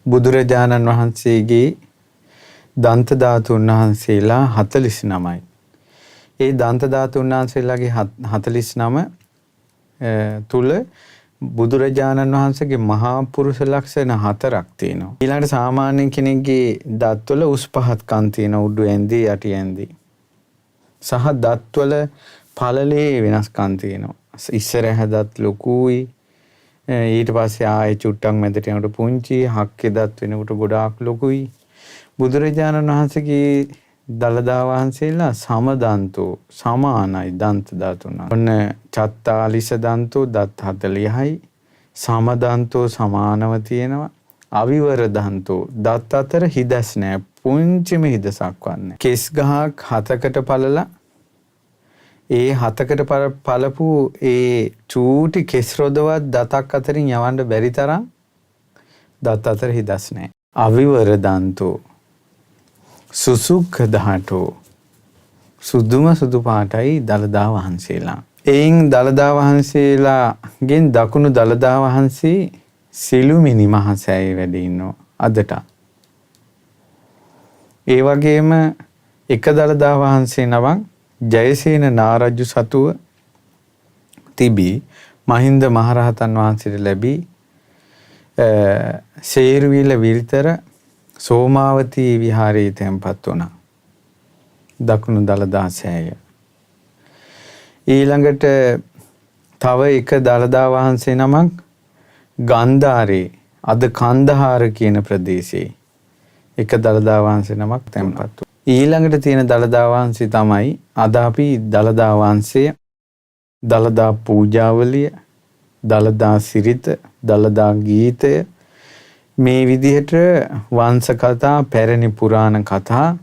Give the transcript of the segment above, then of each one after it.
බුදුරජාණන් වහන්සේගේ දන්ත ධාතුන් වහන්සේලා 49යි. ඒ දන්ත ධාතුන් වහන්සේලාගේ 49 තුල බුදුරජාණන් වහන්සේගේ මහා පුරුෂ ලක්ෂණ 4ක් තියෙනවා. ඊළඟට සාමාන්‍ය කෙනෙක්ගේ දත්වල උස් පහත්කම් තියෙනවා. උඩු ඇඳි යටි ඇඳි. සහ දත්වල පළලේ වෙනස්කම් තියෙනවා. ඉස්සරහ දත් ලොකුයි. ඊට පස්සේ ආයෙ චුට්ටක් මැදට යනකොට පුංචි, හක්කේ දත් වෙනකොට ගොඩාක් ලොකුයි. බුදුරජාණන් වහන්සේගේ දළදා වහන්සේලා සමදන්තෝ සමානයි දන්ත ධාතුන්. ඔන්න චත්තාලිස දන්තෝ දත් 40යි. සමදන්තෝ සමානව තියෙනවා. අවිවර දන්තෝ දත් අතර හිදස් නැහැ. පුංචිම හිදසක් වන්නේ. කෙස් ගහක් 7කට පළලා ඒ 7කට පළපු ඒ චූටි කෙස් රොදවත් දතක් අතරින් යවන්න බැරි තරම් දත් අතර හිදස් නැහැ. අවිවර දන්තෝ සුසුක්ඛ දහටෝ සුදුම සුදු පාටයි දළදා වහන්සේලා. එයින් දළදා වහන්සේලාගෙන් දකුණු දළදා වහන්සේ සිළුමිණි මහසෑයේ වැඩ ඉන්නවා අදට. ඒ වගේම එක දළදා වහන්සේ නමක් ජයසේන නාරජු සතුව තිබී මහින්ද මහරහතන් වහන්සේට ලැබී සේරුවිල විල්තර සෝමාවතී විහාරයේ තැන්පත් වුණා. දකුණු දළදා සෑය. ඊළඟට තව එක දළදා වහන්සේ නමක් ගන්ධාරේ අද කන්දහාර කියන ප්‍රදේශයේ එක දළදා වහන්සේ නමක් තැන්පත් වුණා. ඊළඟට තියෙන දළදා වහන්සේ තමයි අද අපි දළදා වහන්සේ දළදා පූජාවලිය, දළදා සිරිත, දළදා ගීතය මේ විදිහට වංශ කතා, පැරණි පුරාණ කතා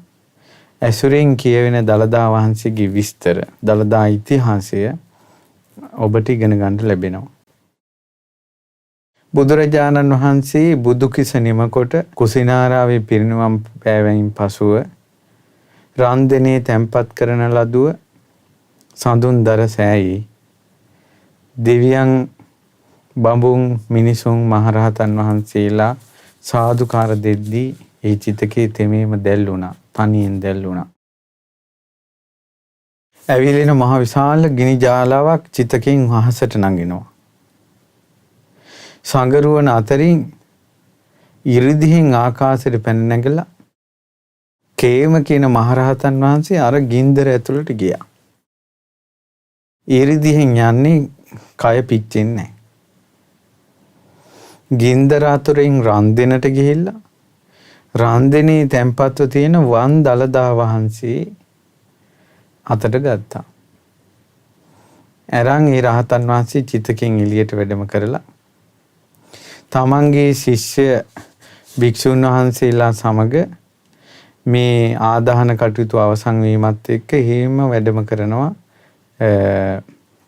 ඇසුරෙන් කියවෙන දළදා වහන්සේගේ විස්තර, දළදා ඉතිහාසය ඔබට ඉගෙන ගන්න ලැබෙනවා. බුදුරජාණන් වහන්සේ බුදු කිස නිමකොට කුසිනාරාවේ පිරිනිවන් පෑවයින් පසුව රන්දනේ තැන්පත් කරන ලදුව සඳුන්දර සෑයේ දෙවියන්, බඹුන්, මිනිසුන්, මහරහතන් වහන්සේලා සාදුකාර දෙද්දී ඒ චිතකේ තෙමේම දැල් වුණා. තනියෙන් දැල් වුණා. ඇවිලෙන මහ විශාල ගිනි ජාලාවක් චිතකෙන් අහසට නගිනවා. සංගරුවන අතරින් ඉරිදිහෙන් ආකාශයට පැන නැගලා කේම කියන මහරහතන් වහන්සේ අර ගින්දර ඇතුළට ගියා. ඉරිදිහෙන් යන්නේ කය පිච්චෙන්නේ නැහැ. ගින්දර අතුරෙන් රන්දෙනට ගිහිල්ලා රන්දෙනේ තැන්පත්ව තියෙන වන් දළදා වහන්සේ අතට ගත්තා. අරන් ඒ රහතන් වහන්සේ චිතකෙන් එළියට වැඩම කරලා තමන්ගේ ශිෂ්‍ය භික්ෂුන් වහන්සේලා සමග මේ ආදාහන කටයුතු අවසන් වීමත් එක්ක එහෙම වැඩම කරනවා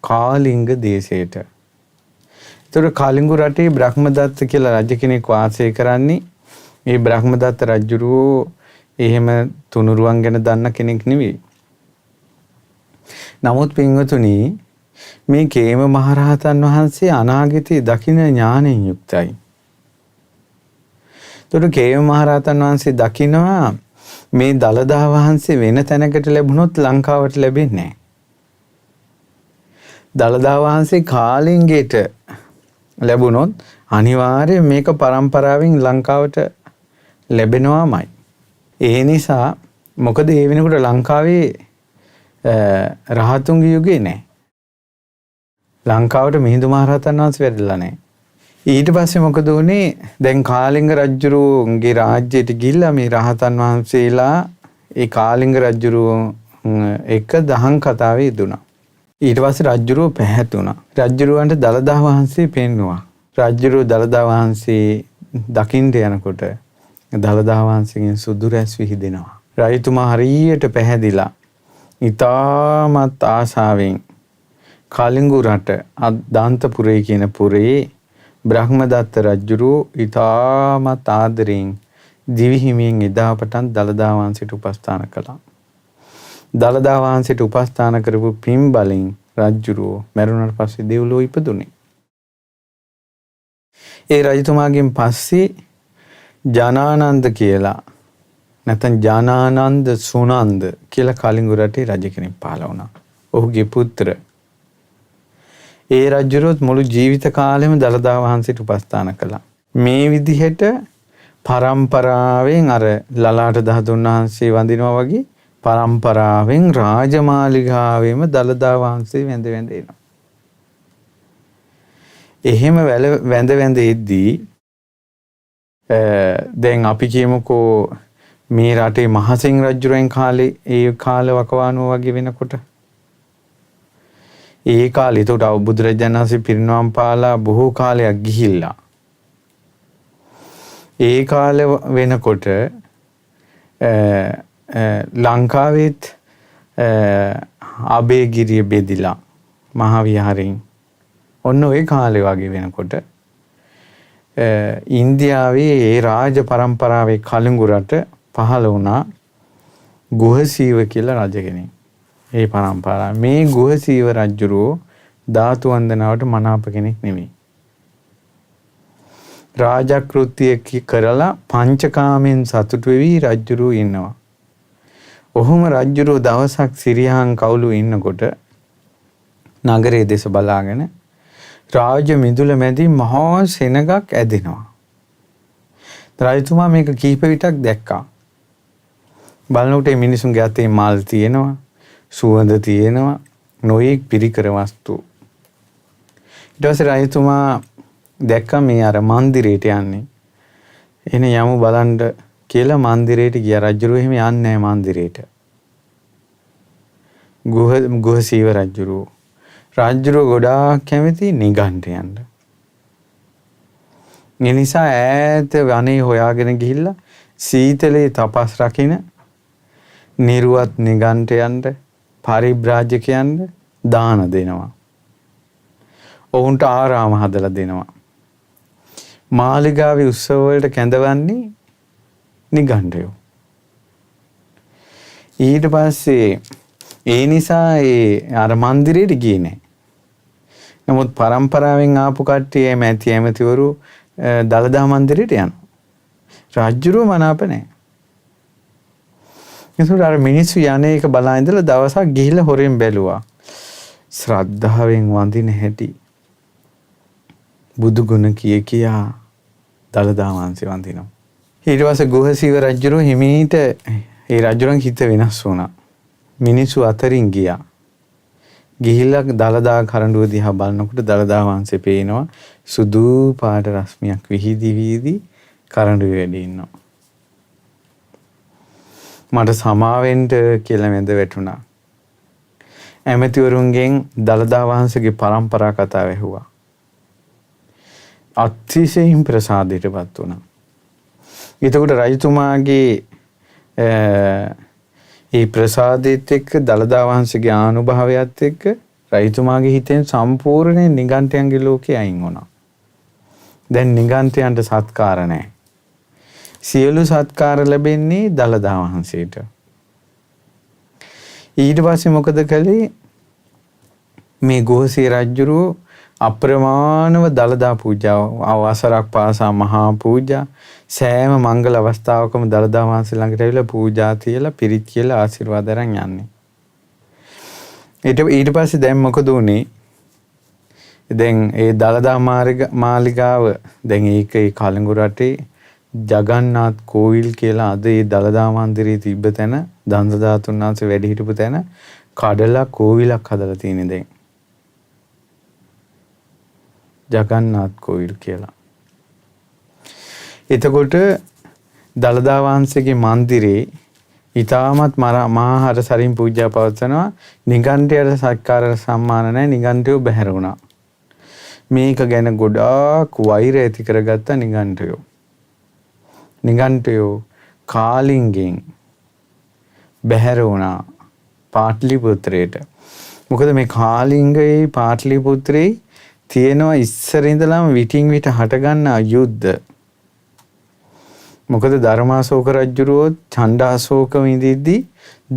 කාලිංග දේශයට. ඒතර කාලිංගු රටේ බ්‍රහ්මදත්ත කියලා රජ කෙනෙක් වාසය කරන්නේ. මේ බ්‍රහ්මදත්ත රජුරෝ එහෙම තුනුරුවන් ගැන දන්න කෙනෙක් නෙවෙයි. නමුත් පින්වතුනි මේ කේම මහරහතන් වහන්සේ අනාගතයේ දකින ඥාණයෙන් යුක්තයි. ඒතර කේම මහරහතන් වහන්සේ දකිනවා මේ දළදා වහන්සේ වෙන තැනකට ලැබුණොත් ලංකාවට ලැබෙන්නේ නැහැ. දළදා වහන්සේ කාලිංගයට ලැබුණොත් අනිවාර්යයෙන් මේක පරම්පරාවෙන් ලංකාවට ලැබෙනවාමයි. ඒ නිසා මොකද ඒ වෙනකොට ලංකාවේ රහතුන්ගේ යුගය නැහැ. ලංකාවට මිහිඳු මහරහතන් වහන්සේ වැඩලා නැහැ. ඊට පස්සේ මොකද වුනේ? දැන් කාලිංග රජුගේ රාජ්‍යයට ගිහිල්ලා මේ රහතන් වහන්සේලා ඒ කාලිංග රජුරු එක දහම් කතාවේ යෙදුණා. ඊට පස්සේ රජුරුව පැහැතුණා. රජුරුවන්ට දළදා වහන්සේ පෙන්නුවා. රජුරුව දළදා වහන්සේ දකින්න යනකොට දළදා වහන්සේගෙන් සුදු රැස් විහිදෙනවා. රජතුමා හරියට පැහැදිලා ඊටමත් ආසාවෙන් කාලිංගු රට අදාන්තපුරේ කියන පුරේ බ්‍රහ්මදත්ත රජුරුව ඊටමත් ආදරෙන් දිවිහිමියෙන් එදා පටන් දළදා වහන්සේට උපස්ථාන කළා. දළදා වහන්සේට උපස්ථාන කරපු පින් බලෙන් රජුරුව මරුණට පස්සේ දෙව්ලොව ඉපදුනේ. ඒ රජතුමාගෙන් පස්සේ ජනානන්ද කියලා නැත්නම් ජනානන්ද සුනන්ද කියලා කලිඟු රටේ රජ කෙනෙක් පහළ වුණා. ඔහුගේ පුත්‍ර. ඒ රජුරුවත් මුළු ජීවිත කාලෙම දළදා වහන්සේට උපස්ථාන කළා. මේ විදිහට පරම්පරාවෙන් අර ලලාට ධාතුන් වහන්සේ වඳිනවා වගේ පරම්පරාවෙන් රාජමාලිගාවෙම දළදා වහන්සේ වැඳ වැඳ එනවා. එහෙම වැඳ එද්දී දැන් අපි කියමුකෝ මේ රටේ මහසිංහ රජුරෙන් කාලේ ඒ කාල වකවානුව වගේ වෙනකොට ඒ කාලේ ඒකට බුදුරජාණන් වහන්සේ පිරිනවම් පාලා බොහෝ කාලයක් ගිහිල්ලා ඒ කාලේ වෙනකොට ලංකාවෙත් අබේගිරිය බෙදිලා මහා විහාරයෙන් ඔන්න ඔය කාලේ වගේ වෙනකොට ඉන්දියාවේ ඒ රාජ පරම්පරාවේ කලිඟු රට පහළ වුණා ගුහසීව කියලා රජ කෙනෙක්. ඒ පරම්පරාව මේ ගුහසීව රජුරෝ ධාතු වන්දනාවට මනාප කෙනෙක් නෙමෙයි. රාජකෘත්‍ය කරලා පංචකාමෙන් සතුටු වෙවි රජුරෝ ඉන්නවා. ඔහුම රජුරෝ දවසක් සිරියහන් කවුළු ඉන්නකොට නගරයේ දෙස බලාගෙන රාජ මිදුල මැදි මහා සෙනගක් ඇදෙනවා. රජතුමා මේක කීප විටක් දැක්කා. බලනකොට මිනිසුන්ගේ අතේ මල් තියෙනවා, සුවඳ තියෙනවා, නොයෙක් පිරිකර වස්තු. ඊට පස්සේ රජතුමා දැක්ක මේ අර මන්දිරයට යන්නේ. එන යමු බලන්න කියලා මන්දිරයට ගියා. රජුරු එහෙම යන්නේ නැහැ මන්දිරයට. ගුහසීව රජුරු ගොඩාක් කැමති නිගණ්ඨයන්ට. ඒ නිසා ඈත වනේ හොයාගෙන ගිහිල්ලා සීතලේ තපස් රකින්න නිර්වත් නිගණ්ඨයන්ට පරිබ්‍රාජකයන්ට දාන දෙනවා. ඔවුන්ට ආරාම හදලා දෙනවා. මාලිගාවේ උත්සව වලට කැඳවන්නේ නිගණ්ඨයෝ. ඊට පස්සේ ඒ නිසා ඒ අර මන්දිරයට ගියේ නැහැ. නමුත් පරම්පරාවෙන් ආපු කට්ටිය ඇමතිවරු දළදා මන්දිරයට යනවා. රජුරෝ මනාප නැහැ. ඒසොර අර මිනිස්සු යන්නේ එක බලා ඉඳලා දවසක් ගිහිල්ලා හොරෙන් බැලුවා. ශ්‍රද්ධාවෙන් වඳින හැටි. බුදු ගුණ කියා දළදා වහන්සේ වඳිනවා. ඊට පස්සේ ගුහසීව රජුරෝ හිමීට ඒ රජුරන් හිත වෙනස් වුණා. මිනිස්සු අතරින් ගියා. ගිහිල්ලා දළදා කරඬුව දිහා බලනකොට දළදා වහන්සේ පේනවා සුදු පාට රශ්මියක් විහිදි කරඬුවේ වැඩ ඉන්නවා. මට සමාවෙන්න කියලා මැද වැටුණා. ඇමතිවරුන්ගෙන් දළදා වහන්සේගේ පරම්පරා කතාව ඇහුවා. අතිශයින් ප්‍රසාදයටපත් වුණා. එතකොට රජතුමාගේ ඒ ප්‍රසාදෙත් එක්ක දළදා වහන්සේගේ ආනුභාවයත් එක්ක රජතුමාගේ හිතෙන් සම්පූර්ණයෙන් නිගණ්ඨයන්ගේ ලෝකේ අයින් වුණා. දැන් නිගණ්ඨයන්ට සත්කාර නැහැ. සියලු සත්කාර ලැබෙන්නේ දළදා වහන්සේට. ඊට පස්සේ මොකද කළේ? මේ ගෝසී රජුරෝ අප්‍රමාණව දළදා පූජාව අවසරක් පාසා මහා පූජා සෑම මංගල අවස්ථාවකම දළදා වහන්සේ ළඟට ඇවිල්ලා පූජා තියලා පිරිත් කියලා ආශිර්වාද අරන් යන්නේ. ඊට පස්සේ දැන් මොකද උනේ? දැන් ඒ දළදා මාලිගාව දැන් ඒකේ කලිඟු රටේ ජගන්නාත් කෝවිල් කියලා අද ඒ දළදා මන්දිරයේ තිබ්බ තැන දන්තධාතුන් වහන්සේ වැඩ හිටපු තැන කඩලා කෝවිලක් හදලා තියෙන්නේ දැන්. ජගන්නාත් කෝවිල් කියලා. එතකොට දළදා වහන්සේගේ මන්දිරේ ඊටමත් මහාහර සරින් පූජා පවත්වනවා. නිගණ්ඨයට සත්කාර සම්මාන නැහැ. නිගණ්ඨයෝ බැහැර වුණා. මේක ගැන ගොඩාක් වෛර ඇති කරගත්ත නිගණ්ඨයෝ. නිගණ්ඨයෝ කාලිංගෙන් බැහැර වුණා පාටලිපුත්‍රයට. මොකද මේ කාලිංගයේ පාටලිපුත්‍රේ තියෙනවා ඉස්සර ඉඳලාම විටින් විට හටගන්න යුද්ධ. මොකද ධර්මාශෝක රජුරෝ ඡණ්ඩාශෝක විඳිද්දී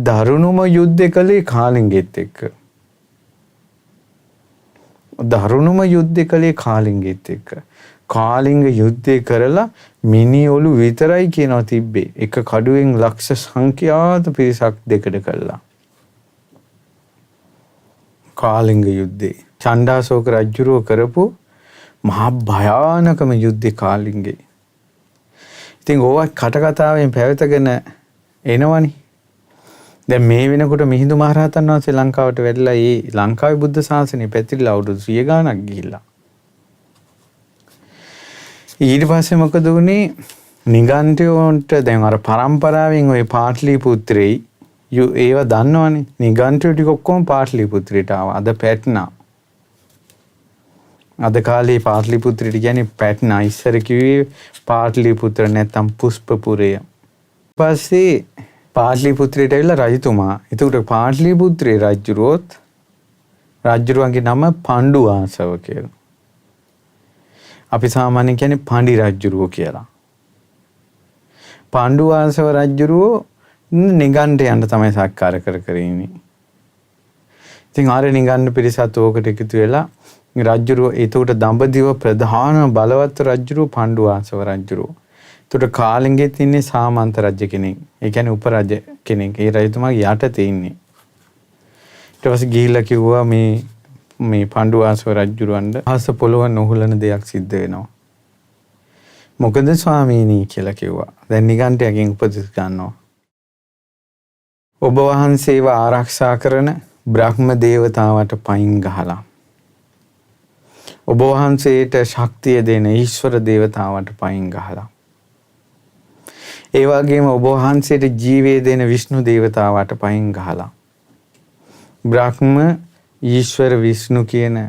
දරුණුම යුද්ධ කළේ කාලිංගෙත් එක්ක. දරුණුම යුද්ධ කළේ කාලිංගෙත් එක්ක. කාලිංග යුද්ධය කරලා මිනිඔලු විතරයි කියනවා තිබ්බේ. එක කඩුවෙන් ලක්ෂ සංඛ්‍යාත පිරිසක් දෙකට කළා. කාලිංග යුද්ධේ. චණ්ඩාශෝක රජුරෝ කරපු මහා භයානකම යුද්ධේ කාලිංගේ. ඉතින් ඕවා කටකතාවෙන් පැවතගෙන එනවනේ. දැන් මේ වෙනකොට මිහිඳු මහරහතන් වහන්සේ ලංකාවට වැඩිලා ඒ ලංකාවේ බුද්ධ ශාසනය පැතිරිලා අවුරුදු 100 ගාණක් ගිහිල්ලා. ඊට පස්සේ මොකද වුනේ? නිගණ්ඨයෝන්ට දැන් අර පරම්පරාවෙන් ওই පාටලිපුත්‍රේ ඒව දන්නවනේ. නිගණ්ඨයෝ ටික ඔක්කොම පාටලිපුත්‍රයට ආවා. අද පැට්නා. අද කාලේ පාටලිපුත්‍රයට කියන්නේ පැට්නා. ඉස්සර කිව්වේ පාටලිපුත්‍ර නැත්නම් පුෂ්පපුරය. පස්සේ පාටලිපුත්‍රයට ඇවිල්ලා රජතුමා. ඒකට පාටලිපුත්‍රේ රජුරුවන්ගේ නම පණ්ඩුවාසව කියලා. අපි සාමාන්‍යයෙන් කියන්නේ පණ්ඩි රජුරුව කියලා. පණ්ඩුවාසව රජුරුව නිගණ්ඨයන්ට තමයි සත්කාර කර ඉන්නේ. ඉතින් ආර නිගණ්ඨ පිරිසත් ඕකට එකතු වෙලා රජුරුව ඒකට දඹදිව ප්‍රධාන බලවත් රජුරුව පණ්ඩුවාසව රජුරුව. ඒකට කාලිංගෙත් ඉන්නේ සාමන්ත රජ කෙනෙක්. ඒ කියන්නේ උපරජ කෙනෙක්. ඒ රජතුමාගේ යටතේ ඉන්නේ. ඊට පස්සේ ගිහිල්ලා කිව්වා මේ පණ්ඩුවාසව රජුරවන්ට අහස පොළව නොහුලන දෙයක් සිද්ධ වෙනවා. මොකද ස්වාමීනි කියලා කිව්වා. දැන් නිගණ්ඨයගෙන් උපදෙස් ගන්නවා. ඔබ වහන්සේව ආරක්ෂා කරන බ්‍රහ්ම දේවතාවට පයින් ගහලා ඔබ වහන්සේට ශක්තිය දෙන ඊශ්වර දේවතාවට පයින් ගහලා ඒ වගේම ඔබ වහන්සේට ජීවය දෙන විෂ්ණු දේවතාවට පයින් ගහලා බ්‍රහ්ම ඊශ්වර විෂ්ණු කියන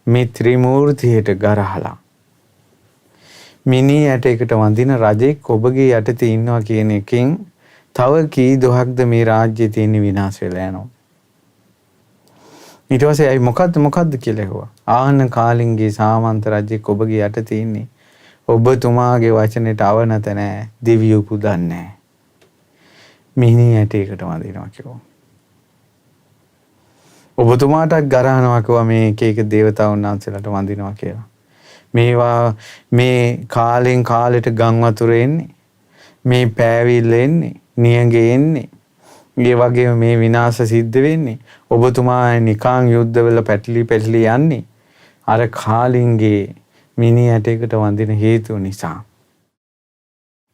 මේ ත්‍රිමූර්තියට ගරහලා මිනී ඇටයකට වඳින රජෙක් ඔබගේ යටතේ ඉන්නවා කියන එකෙන් තව කී දොහක්ද මේ රාජ්‍යයේ තියෙන විනාශ වෙලා යනවා. ඊට පස්සේ අය මොකද්ද කියලා ඇහුවා. ආහන කාලිංගේ සාමන්ත රජෙක් ඔබගේ යටතේ ඉන්නේ. ඔබතුමාගේ වචනෙට අවනත නැහැ. දෙවියෝ පුදන්නේ නැහැ. මිනී ඇටයකට වඳිනවා කිව්වා. ඔබතුමාටත් ගරහනවා කිව්වා මේ එක දේවතාවුන් වහන්සේලාට වඳිනවා කියලා. මේවා මේ කාලෙන් කාලෙට ගම් වතුර එන්නේ. මේ පෑවිල්ල එන්නේ. නියඟේ එන්නේ. ඒ වගේම මේ විනාශ සිද්ධ වෙන්නේ. ඔබතුමා නිකාං යුද්ධවල පැටලි යන්නේ. අර කාලින්ගේ මිනී ඇටයකට වඳින හේතුව නිසා.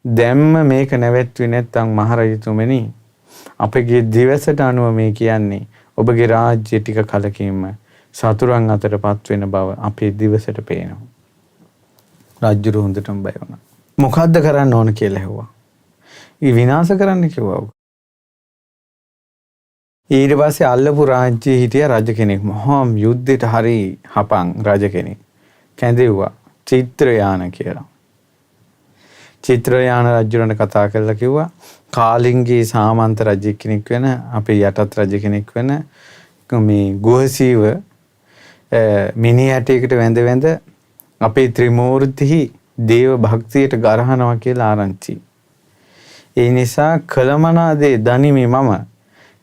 දැම්ම මේක නැවැත්වුවේ නැත්නම් මහරජතුමනි අපගේ දිවසට අනුව මේ කියන්නේ ඔබගේ රාජ්‍ය ටික කලකින්ම සතුරන් අතරපත් වෙන බව අපේ දිවසට පේනවා. රාජ්‍ය හොඳටම බය වුණා. මොකද්ද කරන්න ඕන කියලා ඇහුවා. ඊ විනාශ කරන්න කිව්වා. ඊට පස්සේ අල්ලපු රාජ්‍යයේ හිටිය රජ කෙනෙක් මහා යුද්ධයට හරි හපන් රජ කෙනෙක් කැඳෙව්වා චිත්‍රයාන කියලා. චිත්‍රයාන රජුරන්ට කතා කරලා කිව්වා කාලිංගේ සාමන්ත රජ කෙනෙක් වෙන අපේ යටත් රජ කෙනෙක් වෙන මේ ගුහසීව මිනී ඇටයකට වැඳ අපේ ත්‍රිමූර්ති දේව භක්තියට ගරහනවා කියලා ආරංචි. ඒ නිසා කලමනා දේ දනිමි මම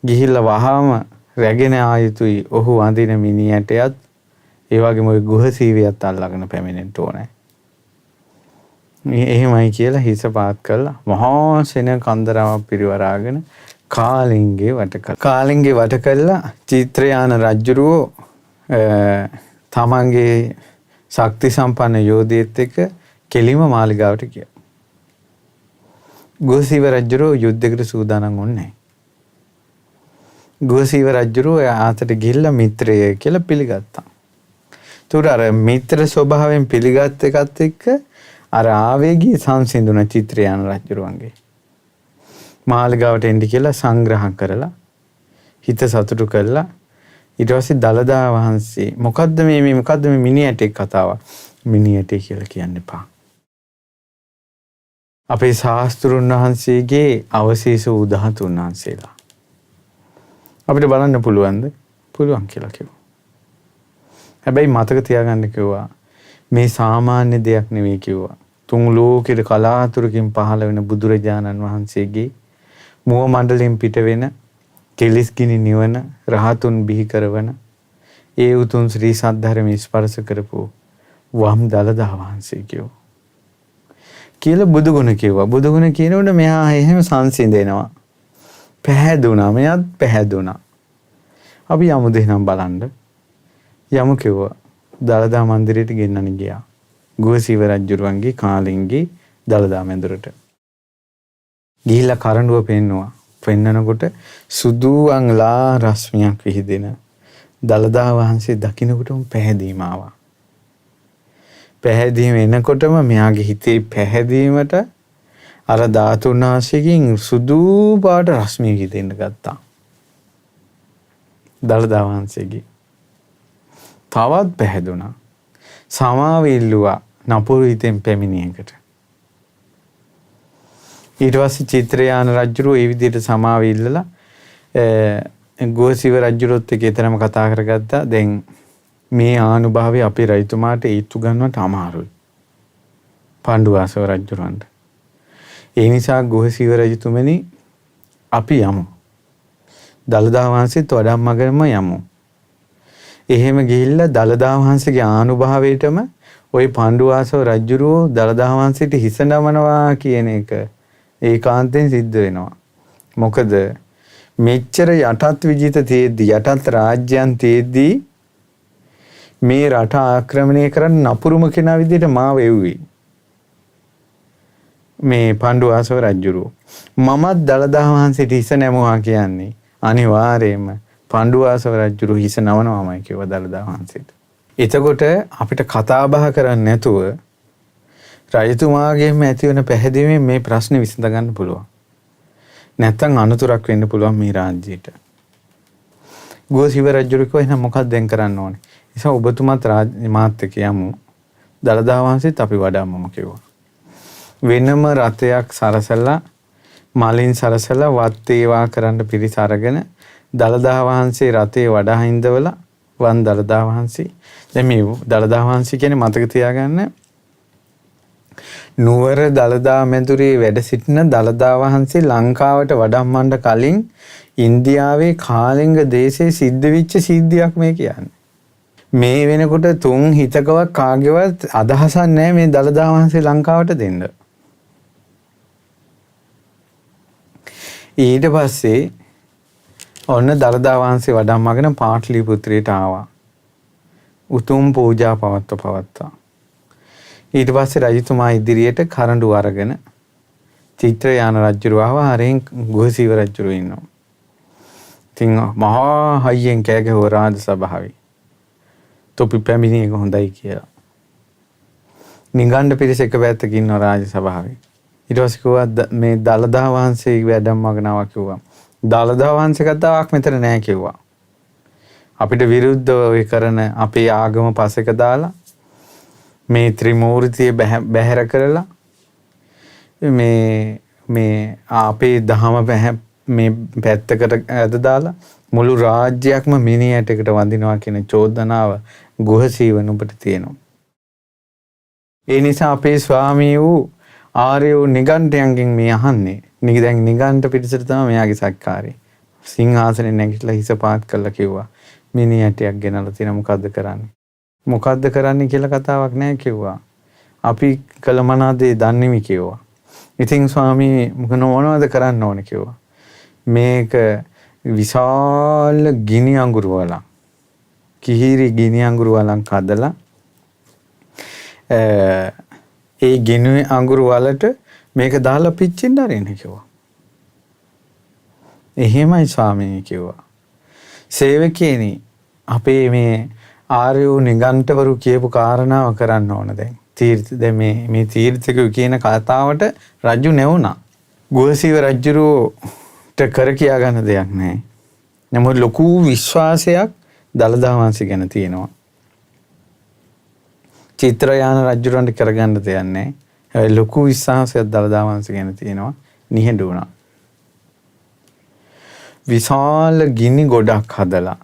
ගිහිල්ලා වහාම රැගෙන ආයුතුයි ඔහු අඳින මිනී ඇටයත් ඒ වගේම ওই ගුහසීවියත් අල්ලගෙන පැමිණෙන්න ඕනේ. එහෙමයි කියලා හිස පාත් කළා මහා සෙන කන්දරාවක් පිරිවරාගෙන කාලිංගේ වට කළා චිත්‍රයාන රජුරෝ තමන්ගේ ශක්ති සම්පන්න යෝධයෙක් එක්ක කෙලිම මාලිගාවට ගියා. ගුහසීව රජුරෝ යුද්ධයකට සූදානම් වුණේ නැහැ. ගුහසීව රජුරෝ ආතට ගිහිල්ලා මිත්‍රය කියලා පිළිගත්තා. ඒතර අර මිත්‍ර ස්වභාවයෙන් පිළිගත් එකත් එක්ක අර ආවේගී සංසිඳුන චිත්‍රයාන රජුරුවන්ගේ මාලිගාවට එන්න කියලා සංග්‍රහ කරලා හිත සතුටු කරලා ඊට පස්සේ දලදා වහන්සේ මොකද්ද මේ මිනී ඇටේ කතාව මිනී ඇටේ කියලා කියන්න එපා. අපේ ශාස්ත්‍රුන් වහන්සේගේ අවශේෂ උදාහතුන් වහන්සේලා අපිට බලන්න පුළුවන්ද? පුළුවන් කියලා කිව්වා. හැබැයි මතක තියාගන්න කිව්වා මේ සාමාන්‍ය දෙයක් නෙවෙයි කිව්වා. තුන් ලෝකෙට කලාතුරකින් පහළ වෙන බුදුරජාණන් වහන්සේගේ මුව මණ්ඩලයෙන් පිට වෙන කෙලිස්ගිනි නිවන රහතුන් බිහි කරවන ඒ උතුම් ශ්‍රී සද්ධර්ම ස්පර්ශ කරපු වම් දළදා වහන්සේ කිව්වා. කියලා බුදු ගුණ කිව්වා. බුදු ගුණ කියනකොට මෙයා එහෙම සංසිඳෙනවා. පැහැදුනා. මෙයාත් පැහැදුනා. අපි යමු දෙන්නම් බලන්න. යමු කිව්වා. දළදා මන්දිරයට ගෙන්නන්න ගියා. ගුහසීව රජුරුවන්ගේ කාලෙන්ගේ දළදා මැදුරට. ගිහිල්ලා කරඬුව පෙන්නවා. පෙන්නනකොට සුදු අංලා රශ්මියක් විහිදෙන දළදා වහන්සේ දකින්නකොටම පැහැදීම ආවා. පැහැදීම එනකොටම මෙයාගේ හිතේ පැහැදීමට අර ධාතුන් වහන්සේගෙන් සුදු පාට රශ්මිය හිතෙන්න ගත්තා. දළදා වහන්සේගේ තවත් පැහැදුනා. සමාව ඉල්ලුවා නපුරු හිතෙන් පැමිණියකට. ඊට පස්සේ චිත්‍රයාන රජුරෝ ඒ විදිහට සමාව ඉල්ලලා ගෝසිව රජුරොත් එක්ක එතරම් කතා කරගත්තා. දැන් මේ ආනුභාවය අපේ රජතුමාට ඒත්තු ගන්නවට අමාරුයි. පාණ්ඩුවාසව රජුරවන්ට. ඒ නිසා ගෝසිව රජතුමනි අපි යමු. දළදා වහන්සේත් වඩම්මගම යමු. එහෙම ගිහිල්ලා දළදා වහන්සේගේ ආනුභාවයටම ওই පාණ්ඩුවාසව රජුරෝ දළදා වහන්සේට හිස නමනවා කියන එක ඒකාන්තයෙන් සිද්ධ වෙනවා. මොකද මෙච්චර යටත් විජිත තේද්දි යටත් රාජ්‍යයන් තේද්දි මේ රට ආක්‍රමණය කරන්න නපුරුම කෙනා විදිහට මාව එව්වේ. මේ පාණ්ඩුවාසව රජුරෝ. මමත් දළදා වහන්සේට හිස නැමුවා කියන්නේ අනිවාර්යයෙන්ම පාණ්ඩුවාසව රජුරෝ හිස නවනවාමයි කිව්වා දළදා වහන්සේට. එතකොට අපිට කතා බහ කරන්නේ නැතුව රජතුමාගෙම ඇති වෙන පැහැදීමෙන් මේ ප්‍රශ්නේ විසඳ ගන්න පුළුවන්. නැත්තම් අනුතරක් වෙන්න පුළුවන් මේ රාජ්‍යයට. ගෝසිව රජුරු කිව්වා එහෙනම් මොකක්ද දැන් කරන්න ඕනේ? නිසා ඔබතුමාත් මාත් එක්ක යමු. දළදා වහන්සේත් අපි වඩාමම කිව්වා. වෙනම රථයක් සරසලා මලින් සරසලා වත් ඒවා කරන්න පිරිස අරගෙන දළදා වහන්සේ රථේ වඩා හිඳවලා වන් දළදා වහන්සේ. දැන් මේ දළදා වහන්සේ කියන්නේ මතක තියාගන්න නුවර දළදා මැදුරේ වැඩ සිටින දළදා වහන්සේ ලංකාවට වඩම්මන්න කලින් ඉන්දියාවේ කාලිංග දේශයේ සිද්ධ වෙච්ච සිද්ධියක් මේ කියන්නේ. මේ වෙනකොට තුන් හිතකවත් කාගේවත් අදහසක් නැහැ මේ දළදා වහන්සේ ලංකාවට දෙන්න. ඊට පස්සේ ඔන්න දළදා වහන්සේ වඩම්මගෙන පාටලිපුත්‍රයට ආවා. උතුම් පූජා පවත්වා. ඊට පස්සේ රජතුමා ඉදිරියට කරඬු අරගෙන චිත්‍රයාන රජුව ආවා. හරෙන් ගෝසිව රජුව ඉන්නවා. ඉතින් මහා හයියෙන් කෑ ගැහුවා රාජ සභාවේ. තොපි පැමිණි එක හොඳයි කියලා. නිගණ්ඩ පිරිස එක පැත්තක ඉන්නවා රාජ සභාවේ. ඊට පස්සේ කිව්වා මේ දළදා වහන්සේ වැඩමගෙන ආවා කිව්වා. දළදා වහන්සේ කතාවක් මෙතන නැහැ කිව්වා. අපිට විරුද්ධව ඔය කරන අපේ ආගම පසෙක දාලා මේ ත්‍රිමූර්තිය බැහැර කරලා මේ අපේ දහම මේ පැත්තකට ඇද දාලා මුළු රාජ්‍යයක්ම මිනිහටකට වඳිනවා කියන චෝදනාව ගුහසීවන ඔබට තියෙනවා. ඒ නිසා අපේ ස්වාමී වූ ආර්ය වූ නිගණ්ඨයන්ගෙන් මේ අහන්නේ. දැන් නිගණ්ඨ පිටිසට තමයි මෙයාගේ සත්කාරය. සිංහාසනේ නැගිටලා හිස පාත් කළා කිව්වා. මිනිහටයක් ගෙනලා තියෙන මොකද්ද කරන්නේ? මොකද්ද කරන්නේ කියලා කතාවක් නැහැ කිව්වා. අපි කළ මනාදේ දන්නේමි කිව්වා. ඉතින් ස්වාමී මොනවද කරන්න ඕනේ කිව්වා. මේක විශාල ගිනි අඟුරු වලක්. කිහිරි ගිනි අඟුරු වලක් හදලා ඒ ගිනි අඟුරු වලට මේක දාලා පිච්චෙන්න ආරින්න කිව්වා. එහෙමයි ස්වාමී කිව්වා. සේවකේනි අපේ මේ ආර්ය නිගණ්ඨවරු කියපු කාරණාව කරන්න ඕන දැන්. දැන් මේ තීර්ථකයෝ කියන කතාවට රජු නැවුණා. ගෝසිව රජුට කර කියා ගන්න දෙයක් නැහැ. නමුත් ලොකු විශ්වාසයක් දළදා වහන්සේ ගැන තියෙනවා. චිත්‍රයාන රජුරන්ට කරගන්න දෙයක් නැහැ. හැබැයි ලොකු විශ්වාසයක් දළදා වහන්සේ ගැන තියෙනවා. නිහඬ වුණා. විශාල ගිනි ගොඩක් හදලා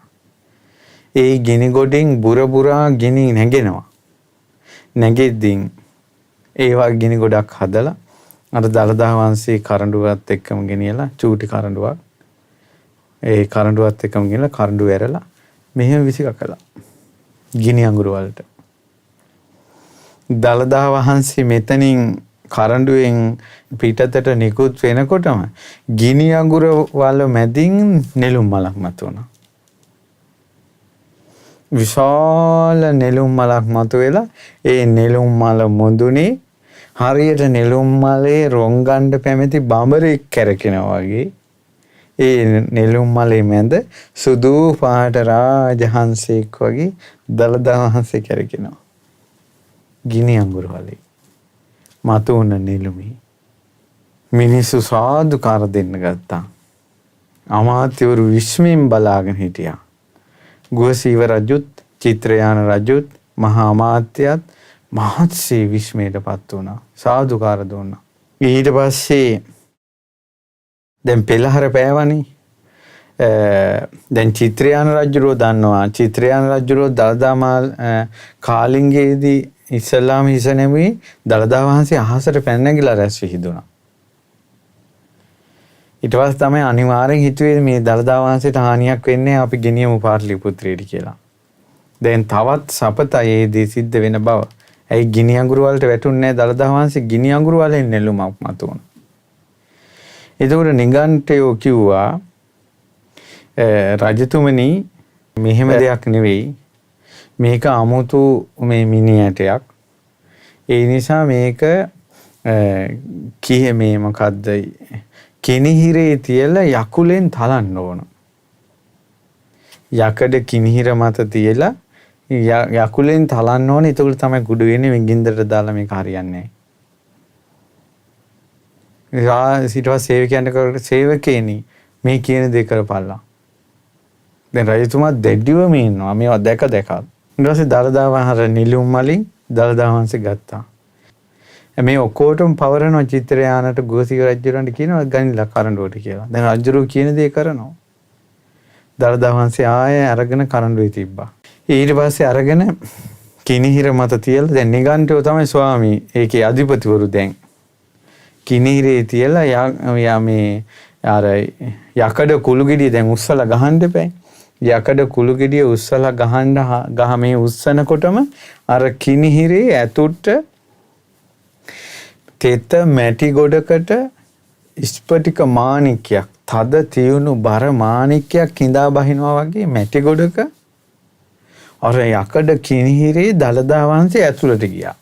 ඒ ගිනි ගොඩෙන් බුරා ගිනි නැගෙනවා. නැගෙද්දින් ඒවා ගිනි ගොඩක් හදලා අර දළදා වහන්සේ කරඬුවත් එක්කම ගෙනියලා චූටි කරඬුවක් ඒ කරඬුවත් එක්කම ගෙනියලා කරඬුව ඇරලා මෙහෙම විසිකකලා ගිනි අඟුරු වලට. දළදා වහන්සේ මෙතනින් කරඬුවෙන් පිටතට නිකුත් වෙනකොටම ගිනි අඟුර වල මැදින් නෙළුම් මලක් මතුවුණා. විශාල නෙළුම් මලක් මතුවෙලා ඒ නෙළුම් මල මුදුනේ හරියට නෙළුම් මලේ රොංගණ්ඩ පැමති බඹරෙක් කැරකෙනවා වගේ ඒ නෙළුම් මලේ මැද සුදු පාට රාජහංසෙක් වගේ දළදා වහන්සේ කැරකෙනවා. ගිනි අඟුරු වලේ මතු වුණ නෙළුමේ මිනිස්සු සාදුකාර දෙන්න ගත්තා. අමාත්‍යවරු විශ්මයෙන් බලාගෙන හිටියා. ගුහසීව රජුත් චිත්‍රයාන රජුත් මහා අමාත්‍යයත් මහත්සේ විශ්මයටපත් වුණා. සාදුකාර දුන්නා. ඊට පස්සේ දැන් පෙළහර පෑවනේ. දැන් චිත්‍රයාන රජුරෝ දන්නවා. චිත්‍රයාන රජුරෝ දළදා කාලිංගයේදී ඉස්ලාම හිස නැමුවේ දළදා වහන්සේ අහසට පැන නැගිලා රැස් විහිදුණා. ඊට පස්සේ තමයි අනිවාර්යෙන් හිතුවේ මේ දළදා වහන්සේට හානියක් වෙන්නේ අපි ගෙනියමු පාටලිපුත්‍රයට කියලා. දැන් තවත් සපතයේදී සිද්ධ වෙන බව. ඇයි ගිනි අඟුරු වලට වැටුන්නේ නැහැ දළදා වහන්සේ? ගිනි අඟුරු වලින් නෙළුමක් මතුවුණා. එතකොට නිගණ්ඨයෝ කිව්වා රජතුමනි මෙහෙම දෙයක් නෙවෙයි. මේක 아무තු මේ මිනිහටයක්. ඒ නිසා මේක මේ මොකද්ද? කිනිහිරේ තියලා යකුලෙන් තලන්න ඕන. යකඩ කිනිහිර මත තියලා යකුලෙන් තලන්න ඕනේ. ඒක තමයි කුඩු වෙන්නේ. මේ ගින්දරට දාලා මේක හරියන්නේ නැහැ. ඊට පස්සේ සේවකයන්ට මේ කියන දේ කරපල්ලා. දැන් රජතුමා දෙඩිවම ඉන්නවා මේවා දැක. ඊට පස්සේ දළදා වහන්සේ නිලුම් මලින් දළදා වහන්සේ ගත්තා. මේ ඔක්කොටම පවරනවා චිත්‍රයානට ගෝසික රජුරන්ට කියනවා ගනිලා කරඬුවට කියලා. දැන් රජුරු කියන දේ කරනවා. දළදා වහන්සේ ආයෙ අරගෙන කරඬුවේ තිබ්බා. ඊට පස්සේ අරගෙන කිනිහිර මත තියලා දැන් නිගණ්ඨයෝ තමයි ස්වාමී. ඒකේ අධිපතිවරු දැන් කිනිහිරේ තියලා යා මේ අර යකඩ කුළු ගෙඩිය දැන් උස්සලා ගහන්න දෙපැයි. යකඩ කුළු ගෙඩිය උස්සලා ගහ මේ උස්සනකොටම අර කිනිහිරේ ඇතුට තෙත මැටි ගොඩකට ස්පටික මාණික්කයක් තද තියුණු බර මාණික්කයක් කිඳා බහිනවා වගේ මැටි ගොඩක අර යකඩ කිනිහිරේ දළදා වහන්සේ ඇතුළට ගියා.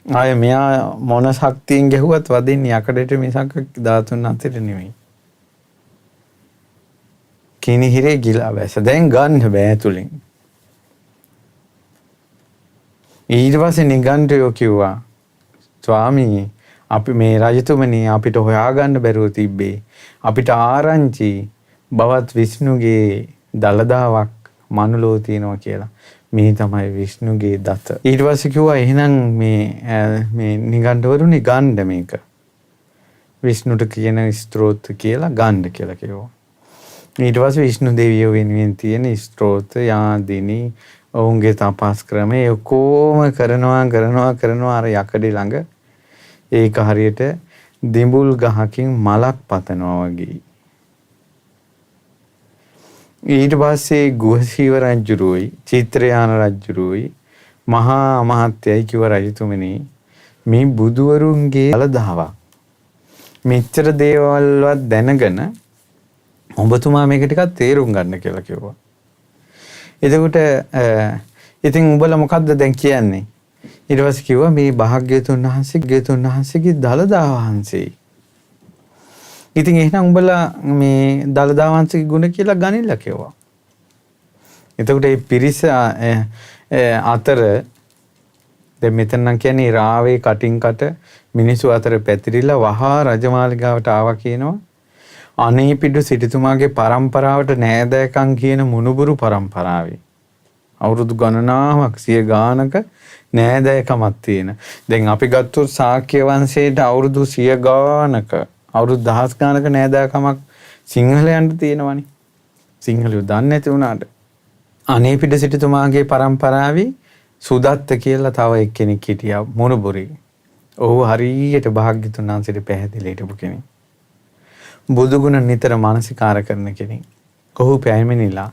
ආයේ මෙයා මොන ශක්තියෙන් ගැහුවත් වදින්නේ යකඩට මිසක් ධාතුන් අතර නෙමෙයි. කිනිහිරේ ගිලා බැස. දැන් ගන්න බෑ ඇතුළෙන්. ඊට පස්සේ නිගණ්ඨයෝ කිව්වා ස්වාමී අපි මේ රජතුමනි අපිට හොයාගන්න බැරුව තිබ්බේ. අපිට ආරංචි බවත් විෂ්ණුගේ දළදාවක් මනුලෝ තියෙනවා කියලා. මේ තමයි විෂ්ණුගේ දත. ඊට පස්සේ කිව්වා එහෙනම් මේ නිගණ්ඨවරුනි ගන්න මේක. විෂ්ණුට කියන ස්තෝත්‍ර කියලා ගන්න කියලා කිව්වා. ඊට පස්සේ විෂ්ණු දෙවියෝ වෙනුවෙන් තියෙන ස්තෝත්‍ර යාදිනී ඔවුන්ගේ තපස් ක්‍රමය ඔක්කොම කරනවා අර යකඩේ ළඟ. ඒක හරියට දිඹුල් ගහකින් මලක් පතනවා වගේ. ඊට පස්සේ ගුහසීව රජුරුයි චිත්‍රයාන රජුරුයි මහා අමාත්‍යයි කිව්ව රජතුමනි මේ බුදුවරුන්ගේ දළදාවක් මෙච්චර දේවල්වත් දැනගෙන ඔබතුමා මේක ටිකක් තේරුම් ගන්න කියලා කිව්වා. එතකොට ඉතින් උඹලා මොකද්ද දැන් කියන්නේ? ඊට පස්සේ කිව්වා මේ භාග්‍යතුන් වහන්සේගේ දළදා වහන්සේ. ඉතින් එහෙනම් උඹලා මේ දළදා වහන්සේගේ ගුණ කියලා ගනින්න කිව්වා. එතකොට මේ පිරිස අතර දැන් මෙතන නම් කියන්නේ රාවේ කටින් කට මිනිසු අතර පැතිරිලා වහා රජමාලිගාවට ආවා කියනවා. අනේපිඩු සිටුතුමාගේ පරම්පරාවට නෑදෑකම් කියන මුණුබුරු පරම්පරාවේ අවුරුදු ගණනාවක් 100 ගානක නෑදෑකමක් තියෙන. දැන් අපි ගත්තොත් ශාක්‍ය වංශයේට අවුරුදු 100 ගානක අවුරුදු 1000 ගානක නෑදෑකමක් සිංහලයන්ට තියෙනවනේ. සිංහලයෝ දන්නේ නැති වුණාට අනේපිඩු සිටුතුමාගේ පරම්පරාවේ සුදත්ත කියලා තව එක්කෙනෙක් හිටියා මුණුබුරේ. ඔහු හරියට භාග්‍යතුන් වහන්සේට පැහැදිලි හිටපු කෙනෙක්. බුදුගුණ නිතර මානසිකාර කරන කෙනෙක්. ඔහු පැමිණිලා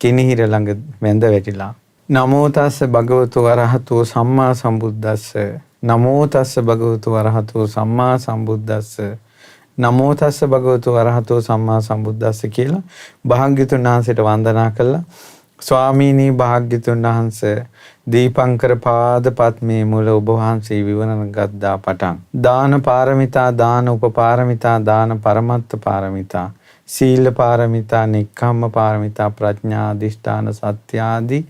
කිනිහිර ළඟ වැඳ වැටිලා නමෝ තස්ස භගවතු වරහතෝ සම්මා සම්බුද්දස්ස. නමෝ තස්ස භගවතු වරහතෝ සම්මා සම්බුද්දස්ස. නමෝ තස්ස භගවතු වරහතෝ සම්මා සම්බුද්දස්ස කියලා භාග්‍යතුන් වහන්සේට වන්දනා කළා. ස්වාමීනි භාග්‍යතුන් වහන්සේ දීපංකර පාද පත්මේ මුල ඔබ වහන්සේ විවරණ ගත්තා පටන් දාන පාරමිතා දාන උපපාරමිතා දාන පරමත්ත පාරමිතා සීල පාරමිතා නික්කම්ම පාරමිතා ප්‍රඥා අධිෂ්ඨාන සත්‍ය ආදී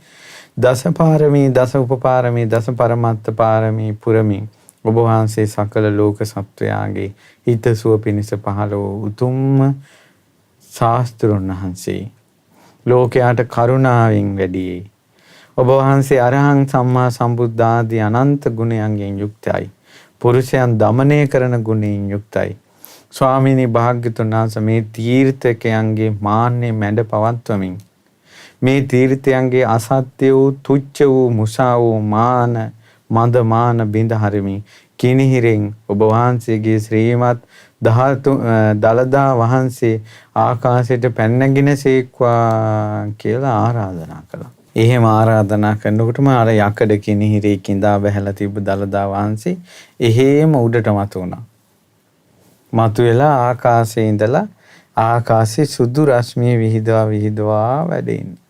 දස පාරමී දස උපපාරමී දස පරමත්ත පාරමී පුරමින් ඔබ වහන්සේ සකල ලෝක සත්වයාගේ හිතසුව පිණිස පහළ වූ උතුම්ම ශාස්ත්‍රඥ වහන්සේ ලෝකයට කරුණාවෙන් වැඩි ඔබ වහන්සේ අරහං සම්මා සම්බුද්ධ ආදී අනන්ත ගුණයන්ගෙන් යුක්තයි. පුරුෂයන් දමනය කරන ගුණයෙන් යුක්තයි. ස්වාමීනි භාග්‍යතුන් වහන්සේ මේ තීර්ථකයන්ගේ මාන්නේ මැඩ පවත්වමින් මේ තීර්ථයන්ගේ අසත්‍ය වූ තුච්ච වූ මුසා වූ මාන මද මාන බිඳ හරිමි කිනිහිරෙන් ඔබ වහන්සේගේ ශ්‍රීමත් දලදා වහන්සේ ආකාශයට පැනනගින සේක්වා කියලා ආරාධනා කළා. එහෙම ආරාධනා කරනකොටම අර යකඩ කිනිහිරේ කිඳා බැහැලා තිබ්බ දලදා වහන්සේ එහෙම උඩට මතුවුණා. මතුවෙලා ආකාශයේ ඉඳලා ආකාශයේ සුදු රශ්මිය විහිදවා වැඩ ඉන්නේ.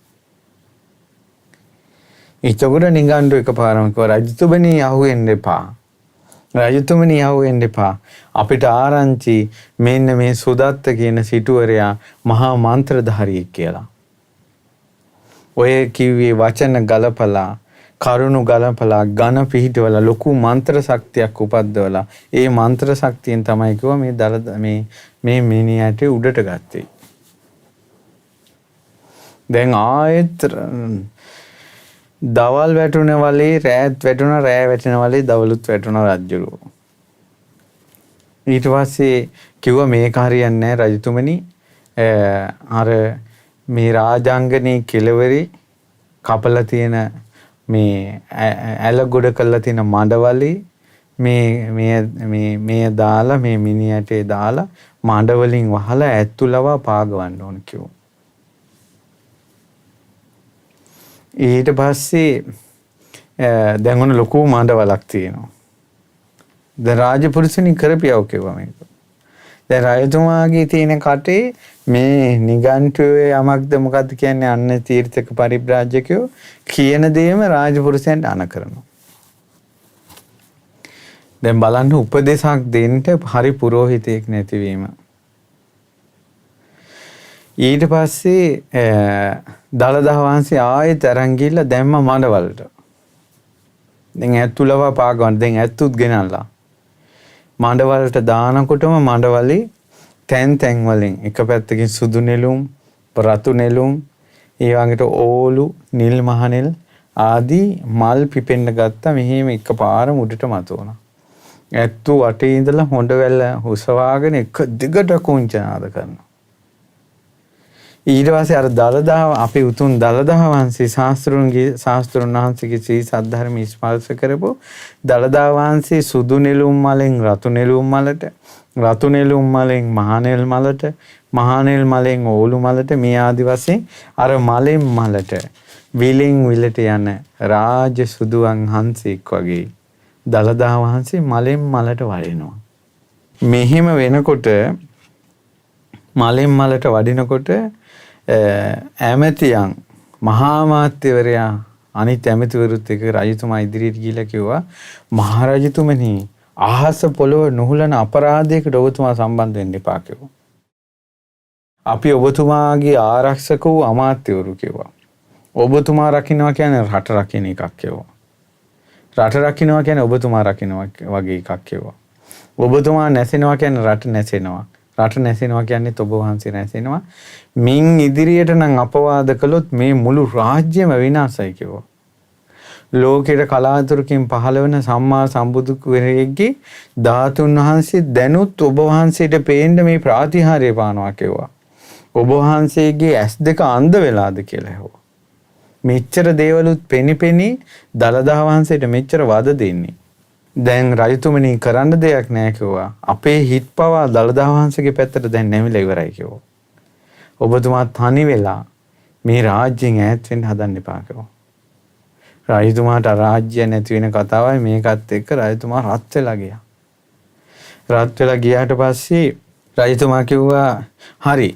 එතකොට නිගණ්ඩු එකපාරම කිව්වා රජතුමනි අහුවෙන්න එපා. රජතුමනි අහුවෙන්න එපා. අපිට ආරංචි මෙන්න මේ සුදත්ත කියන සිටුවරයා මහා මන්ත්‍රධාරියෙක් කියලා. ඔය කිව්වේ වචන ගලපලා කරුණු ගලපලා ඝන පිහිටවලා ලොකු මන්ත්‍ර ශක්තියක් උපද්දවලා ඒ මන්ත්‍ර ශක්තියෙන් තමයි කිව්වා මේ දල මේ මිනිහට උඩට ගත්තේ. දැන් ආයෙත් දවල් වැටුණ වලේ රෑත් වැටුණ රෑ වැටෙන වලේ දවලුත් වැටුණ රජුරෝ. ඊට පස්සේ කිව්වා මේක හරියන්නේ නැහැ රජතුමනි. අර මේ රාජාංගනේ කෙළවරේ කපලා තියෙන මේ ඇල ගොඩ කරලා තියෙන මඩවලේ මේ දාලා මේ මිනිහටේ දාලා මඩ වලින් වහලා ඇත්තුලවා පාගවන්න ඕන කිව්වා. ඊට පස්සේ දැන් ඔන්න ලොකු මඩවලක් තියෙනවා. දැන් රාජපුරුෂණි කරපියව කිව්වා මේක. දැන් රජතුමාගේ තියෙන කටේ මේ නිගණ්ඨයේ යමක්ද මොකද්ද කියන්නේ අන්න තීර්ථක පරිබ්‍රාජකයෝ කියන දේම රාජපුරුෂයන්ට අන කරනවා. දැන් බලන්න උපදේශක් දෙන්න හරි පුරෝහිතයෙක් නැතිවීම. ඊට පස්සේ දලදා වහන්සේ ආයෙත් අරන් ගිහිල්ලා දැම්ම මඩවලට. දැන් ඇත්තුලව පාගවන්න දැන් ඇත්තුත් ගෙනල්ලා. මඩවලට දානකොටම මඩවලේ තැන් වලින් එක පැත්තකින් සුදු නෙළුම්, රතු නෙළුම්, ඒ වගේට ඕලු, නිල් මහනෙල් ආදී මල් පිපෙන්න ගත්තා. මෙහෙම එකපාරම උඩට මතුවුණා. ඇත්තු වටේ ඉඳලා හොඬ වැල්ල හුසවාගෙන එක දිගට කුංචනාද කරනවා. ඊට පස්සේ අර දලදා අපේ උතුම් දලදා වහන්සේ ශාස්ත්‍රුන් වහන්සේගේ ශ්‍රී සද්ධර්ම ස්පර්ශ කරපු දලදා වහන්සේ සුදු නෙළුම් මලෙන් රතු නෙළුම් මලට, රතු නෙළුම් මලෙන් මහනෙල් මලට, මහනෙල් මලෙන් ඕලු මලට මේ ආදි වශයෙන් අර මලෙන් මලට විලෙන් විලට යන රාජ සුදුවන් හංසෙක් වගේ දලදා වහන්සේ මලෙන් මලට වඩිනවා. මෙහිම වෙනකොට මලෙන් මලට වඩිනකොට ඇමතියන් මහා මාත්‍යවරයා අනිත් ඇමතිවරුත් එක්ක රජතුමා ඉදිරියට ගිහිල්ලා කිව්වා මහරජතුමනි අහස පොළොව නොහුලන අපරාධයකට ඔබතුමා සම්බන්ධ වෙන්න එපා කිව්වා. අපි ඔබතුමාගේ ආරක්ෂක වූ අමාත්‍යවරු කිව්වා. ඔබතුමා රකින්නවා කියන්නේ රට රකින්න එකක් කිව්වා. රට රකින්නවා කියන්නේ ඔබතුමා රකින්නවා වගේ එකක් කිව්වා. ඔබතුමා නැසෙනවා කියන්නේ රට නැසෙනවා. රට නැසෙනවා කියන්නේ ඔබ වහන්සේ නැසෙනවා. මින් ඉදිරියට නම් අපවාද කළොත් මේ මුළු රාජ්‍යම විනාශයි කිව්වා. ලෝකෙට කලාතුරකින් පහළ වෙන සම්මා සම්බුදු කෙනෙක්ගේ ධාතුන් වහන්සේ දැනුත් ඔබ වහන්සේට පේන්න මේ ප්‍රාතිහාර්ය පානවා කිව්වා. ඔබ වහන්සේගේ ඇස් දෙක අන්ධ වෙලාද කියලා ඇහුවා. මෙච්චර දේවලුත් පෙනිපෙනි දලදා වහන්සේට මෙච්චර වද දෙන්නේ. දැන් රජතුමනි කරන්න දෙයක් නැහැ කිව්වා. අපේ හිත් පවා දලදා වහන්සේගේ පැත්තට දැන් නැමිලා ඉවරයි කිව්වා. ඔබතුමා තනි වෙලා මේ රාජ්‍යයෙන් ඈත් වෙන්න හදන්න එපා කිව්වා. රජතුමාට රාජ්‍ය නැති වෙන කතාවයි මේකත් එක්ක රජතුමා රත් වෙලා ගියා. රත් වෙලා ගියාට පස්සේ රජතුමා කිව්වා හරි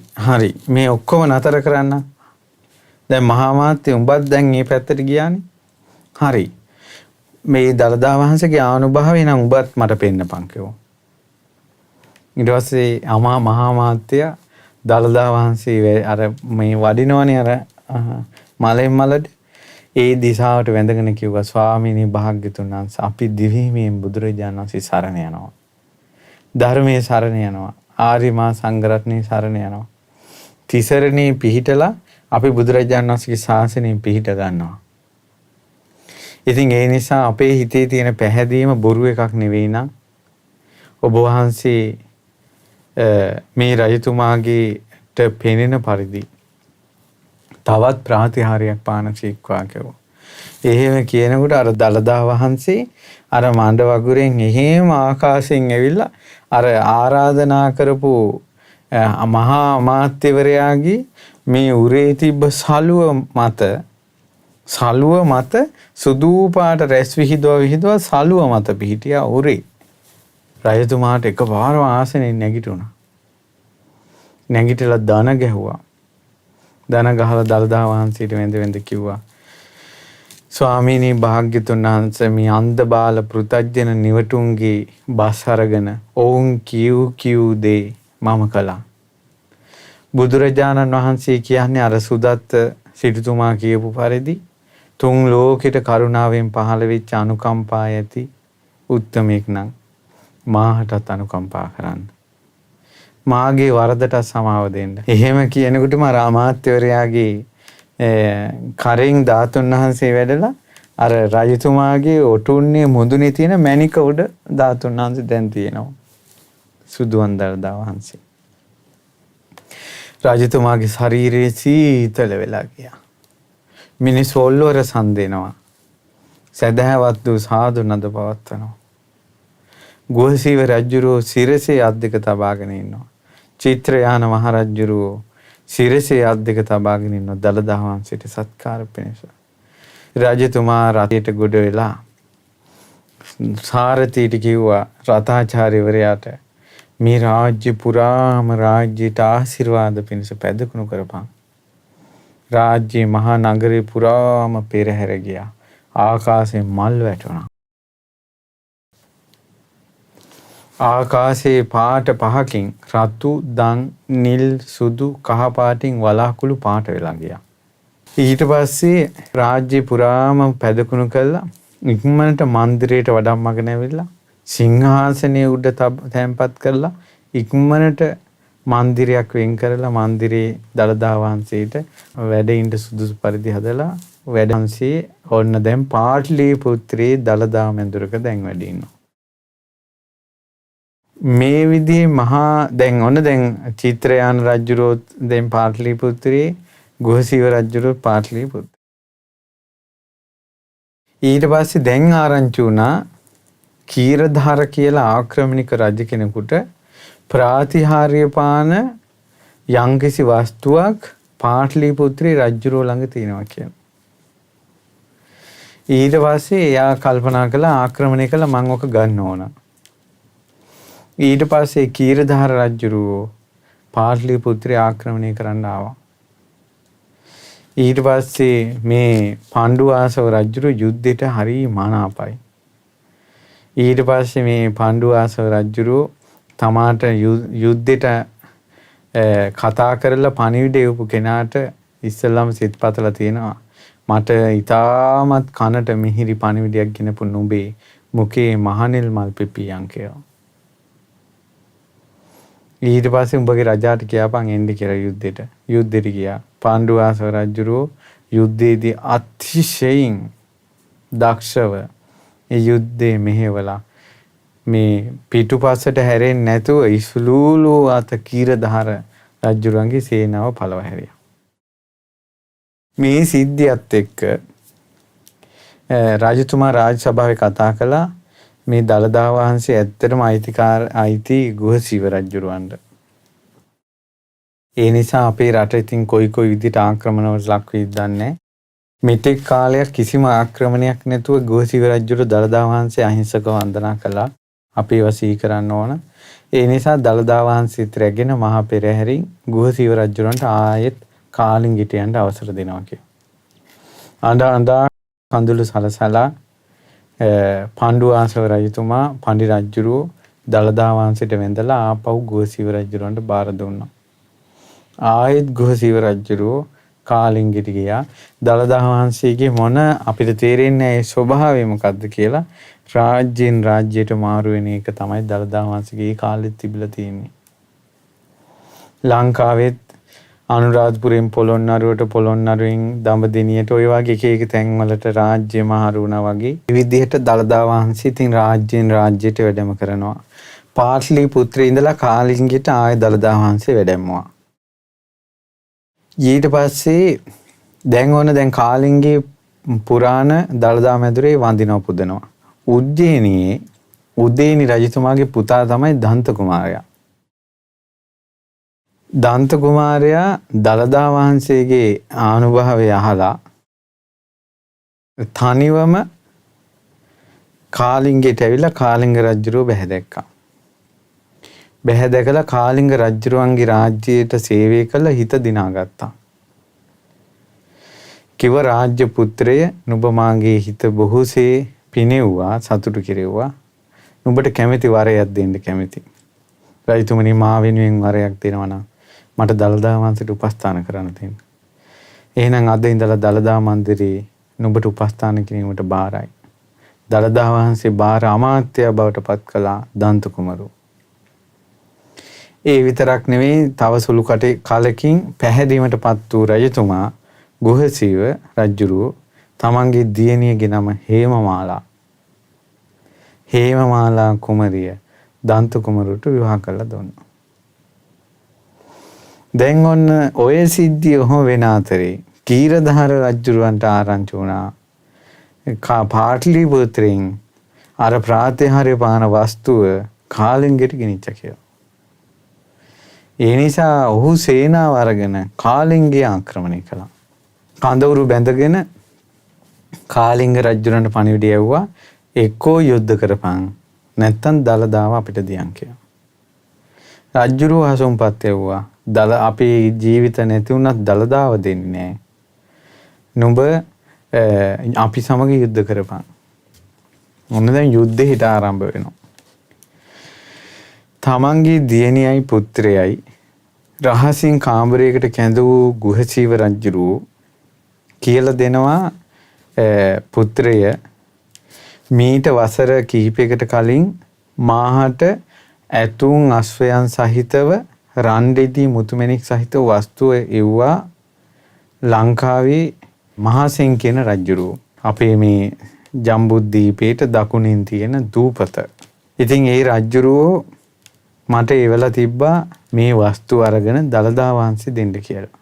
මේ ඔක්කොම නතර කරන්න. දැන් මහා මාත්‍ය උඹත් දැන් මේ පැත්තට ගියානේ. හරි. මේ දළදා වහන්සේගේ ආනුභාවය නම් උඹත් මට පෙන්නපන් කිව්වා. ඊට පස්සේ මහා මාත්‍ය දළදා වහන්සේ අර මේ වඩිනවනේ අර මලෙන් මලට ඒ දිශාවට වැඳගෙන කිව්වා ස්වාමීනි භාග්‍යතුන් වහන්සේ අපි දිවිහිමියෙන් බුදුරජාණන් වහන්සේ සරණ යනවා. ධර්මයේ සරණ යනවා. ආර්ය මා සංඝරත්නයේ සරණ යනවා. තිසරණේ පිහිටලා අපි බුදුරජාණන් වහන්සේගේ ශාසනයෙන් පිහිට ගන්නවා. ඉතින් ඒ නිසා අපේ හිතේ තියෙන පැහැදීම බොරු එකක් නෙවෙයි නම් ඔබ වහන්සේ මේ රජතුමාගේට පෙනෙන පරිදි තවත් ප්‍රාතිහාර්යයක් පාන සීක්වා කිව්වා. එහෙම කියනකොට අර දළදා වහන්සේ අර මණ්ඩ වගුරෙන් එහෙම ආකාශයෙන් ඇවිල්ලා අර ආරාධනා කරපු මහා අමාත්‍යවරයාගේ මේ උරේ තිබ්බ සලුව මත සුදු පාට රැස් විහිදුවා සලුව මත පිහිටියා උරේ. රජතුමාට එකපාරම ආසනෙන් නැගිටුණා. නැගිටලා දන ගැහුවා. දන ගහලා දළදා වහන්සේට වැඳ කිව්වා ස්වාමීනි භාග්‍යතුන් වහන්සේ මේ අන්ධ බාල පෘතජ්ජන නිවටුන්ගේ බස් අරගෙන ඔවුන් කියූ දේ මම කළා. බුදුරජාණන් වහන්සේ කියන්නේ අර සුදත්ත සිටුතුමා කියපු පරිදි තුන් ලෝකෙට කරුණාවෙන් පහළ වෙච්ච අනුකම්පා ඇති උත්තමෙක් නම් මාහටත් අනුකම්පා කරන්න. මාගේ වරදට සමාව දෙන්න. එහෙම කියනකොටම අර අමාත්‍යවරයාගේ කරෙන් ධාතුන් වහන්සේ වැඩලා අර රජතුමාගේ ඔටුන්නේ මුදුනේ තියෙන මණික උඩ ධාතුන් වහන්සේ දැන් තියෙනවා. සුදුවන් දළදා වහන්සේ. රජතුමාගේ ශරීරයේ සීතල වෙලා ගියා. මිනිස් ඔල්ලවර සම්දෙනවා. සදහවත් වූ සාදු නද පවත්වනවා. ගෝසීව රජුරෝ සිරසේ අද්දක තබාගෙන ඉන්නවා. චිත්‍රයාන මහරජුරෝ සිරසේ අද්දක තබාගෙන ඉන්නවා දළදා වහන්සේට සත්කාර පිණිස. රජතුමා රථයට ගොඩ වෙලා සාරථීට කිව්වා රථාචාර්යවරයාට මේ රාජ්‍ය පුරාම රාජ්‍යයට ආශිර්වාද පිණිස පැදකුණු කරපන්. රාජ්‍ය මහා නගරේ පුරාම පෙරහැර ගියා. ආකාශයෙන් මල් වැටුණා. ආකාශයේ පාට පහකින් රතු, දන්, නිල්, සුදු, කහ පාටින් වලාකුළු පාට වෙලා ගියා. ඊට පස්සේ රාජ්‍ය පුරාම පැදකුණු කළා. ඉක්මනට මන්දිරයට වඩම්මගෙන ඇවිල්ලා සිංහාසනයේ උඩ තැන්පත් කරලා ඉක්මනට මන්දිරයක් වෙන් කරලා මන්දිරේ දළදා වහන්සේට වැඩ ඉන්න සුදුසු පරිදි හදලා වැඩන්සේ ඔන්න දැන් පාටලිපුත්‍රයේ දළදා මැදුරක දැන් වැඩ ඉන්නවා. මේ විදිහේ මහා දැන් චිත්‍රයාන රජුරෝ දැන් පාටලිපුත්‍රයේ ගෝසීව රජුරෝ පාටලිපුත්‍ර. ඊට පස්සේ දැන් ආරංචි වුණා කීරධාර කියලා ආක්‍රමණික රජ කෙනෙකුට ප්‍රාතිහාර්ය පාන යම්කිසි වස්තුවක් පාටලිපුත්‍රයේ රජුරෝ ළඟ තියෙනවා කියලා. ඊට පස්සේ එයා කල්පනා කළා ආක්‍රමණය කළා මම ඔක ගන්න ඕන. ඊට පස්සේ කීරධාර රජුරෝ පාටලිපුත්‍රය ආක්‍රමණය කරන්න ආවා. ඊට පස්සේ මේ පණ්ඩුවාසව රජුරෝ යුද්ධයට හරි මනාපයි. ඊට පස්සේ මේ පණ්ඩුවාසව රජුරෝ තමාට යුද්ධයට කතා කරලා පණිවිඩය උපු කෙනාට ඉස්සෙල්ලාම සිත්පතලා තියෙනවා. මට ඊටමත් කනට මිහිරි පණිවිඩයක් ගෙනපු නුඹේ මුකේ මහනෙල් මල් පිපියන් කියලා. ඊට පස්සේ උඹගේ රජාට කියපන් එන්න කියලා යුද්ධෙට ගියා. පාණ්ඩුවාසව රජුරෝ යුද්ධයේදී අතිශයින් දක්ෂව ඒ යුද්ධේ මෙහෙवला මේ පිටුපස්සට හැරෙන්නේ නැතුව ඉස්ලූලු අත කීරධාර රජුරන්ගේ සේනාව පළව හැරියා. මේ සිද්ධියත් එක්ක රජතුමා රාජ සභාවේ කතා කළා මේ දළදා වහන්සේ ඇත්තටම අයිති ගුහසීව රජුරවන්ට. ඒ නිසා අපේ රට ඉතින් කොයි විදිහට ආක්‍රමණවලට ලක් වෙයිද දන්නේ. මෙතෙක් කාලයක් කිසිම ආක්‍රමණයක් නැතුව ගෝසිව රජුට දළදා වහන්සේ අහිංසක වන්දනා කළා. අපි ඒවා සිහි කරන්න ඕන. ඒ නිසා දළදා වහන්සේත් රැගෙන මහා පෙරහැරින් ගෝසිව රජුන්ට ආයෙත් කාලිංගිට යන්න අවසර දෙනවා කියලා. අඬා කඳුළු සලසලා පාණ්ඩුවාසව රජතුමා පඬි රජුරෝ දළදා වහන්සේට වැඳලා ආපහු ගෝසිව රජුන්ට බාර දුන්නා. ආයෙත් ගෝසිව රජුරෝ කාලිංගිට ගියා. දළදා වහන්සේගේ මොන අපිට තේරෙන්නේ ඒ ස්වභාවය මොකද්ද කියලා රාජ්‍යයෙන් රාජ්‍යයට මාරු වෙන එක තමයි දළදා වහන්සේගේ කාලෙත් තිබිලා තියෙන්නේ. ලංකාවෙත් අනුරාධපුරයෙන් පොළොන්නරුවට පොළොන්නරුවෙන් දඹදෙනියට ඔය වගේ එක එක තැන්වලට රාජ්‍ය මාරු වුණා වගේ. මේ විදිහට දළදා වහන්සේ ඉතින් රාජ්‍යයෙන් රාජ්‍යයට වැඩම කරනවා. පාටලි පුත්‍රය ඉඳලා කාලිංගිට ආයෙ දළදා වහන්සේ වැඩමවා. ඊට පස්සේ දැන් කාලිංගේ පුරාණ දළදා මැදුරේ වඳිනව පුදනවා. උජ්ජේනියේ උදේනි රජතුමාගේ පුතා තමයි දන්ත කුමාරයා. දන්ත කුමාරයා දළදා වහන්සේගේ ආනුභාවය අහලා තනිවම කාලිංගයට ඇවිල්ලා කාලිංග රජුරව බැහැ දැකලා කාලිංග රජුරුවන්ගේ රාජ්‍යයට සේවය කළ හිත දිනාගත්තා. කිව රාජ්‍ය පුත්‍රය නුඹ මාගේ හිත බොහෝසේ පිනෙව්වා සතුටු කෙරෙව්වා. නුඹට කැමති වරයක් දෙන්න කැමති. රජතුමනි මා වෙනුවෙන් වරයක් දෙනවා නම් මට දළදා වහන්සේට උපස්ථාන කරන්න දෙන්න. එහෙනම් අද ඉඳලා දළදා මන්දිරේ නුඹට උපස්ථාන කිරීමට බාරයි. දළදා වහන්සේ බාර අමාත්‍ය බවට පත් කළා දන්ත කුමරු. ඒ විතරක් නෙවෙයි තව සුළු කාලෙකින් පැහැදීමටපත් වූ රජතුමා ගුහසීව රජුරුව තමන්ගේ දියණියගේ නම හේමමාලා කුමරිය දන්ත කුමරුට විවාහ කළා දුන්නා. දැන් ඔන්න ඔය සිද්ධිය ඔහොම වෙන අතරේ කීරධාර රජුරවන්ට ආරංචි වුණා පාටලි පුත්‍රයන් අර ප්‍රාතිහාර්ය පාන වස්තුව කාලිංගයට ගෙනිච්චා කියලා. ඒ නිසා ඔහු සේනාව අරගෙන කාලිංගය ආක්‍රමණය කළා. කඳවුරු බැඳගෙන කාලිංග රජුරන්ට පණිවිඩය යවුවා එක්කෝ යුද්ධ කරපන් නැත්තම් දළදාව අපිට දියන් කියලා. රජුරුව හසුන්පත් යවුවා අපේ ජීවිත නැති වුණත් දළදාව දෙන්නේ නැහැ. නුඹ අපි සමග යුද්ධ කරපන්. මොන දැන් යුද්ධෙ හිට ආරම්භ වෙනවා. තමන්ගේ දියණියයි පුත්‍රයයි රහසින් කාමරයකට කැඳවූ ගුහසීව රජුරුව කියලා දෙනවා පුත්‍රය මීට වසර කිහිපයකට කලින් මාහට ඇතුන් අශ්වයන් සහිතව රන් දෙදි මුතුමැණික් සහිත වස්තුව එව්වා ලංකාවේ මහසෙන් කියන රජුරුව. අපේ මේ ජම්බුද්දීපේට දකුණින් තියෙන දූපත. ඉතින් ඒ රජුරුව මට එවලා තිබ්බා මේ වස්තු අරගෙන දළදා වහන්සේ දෙන්න කියලා.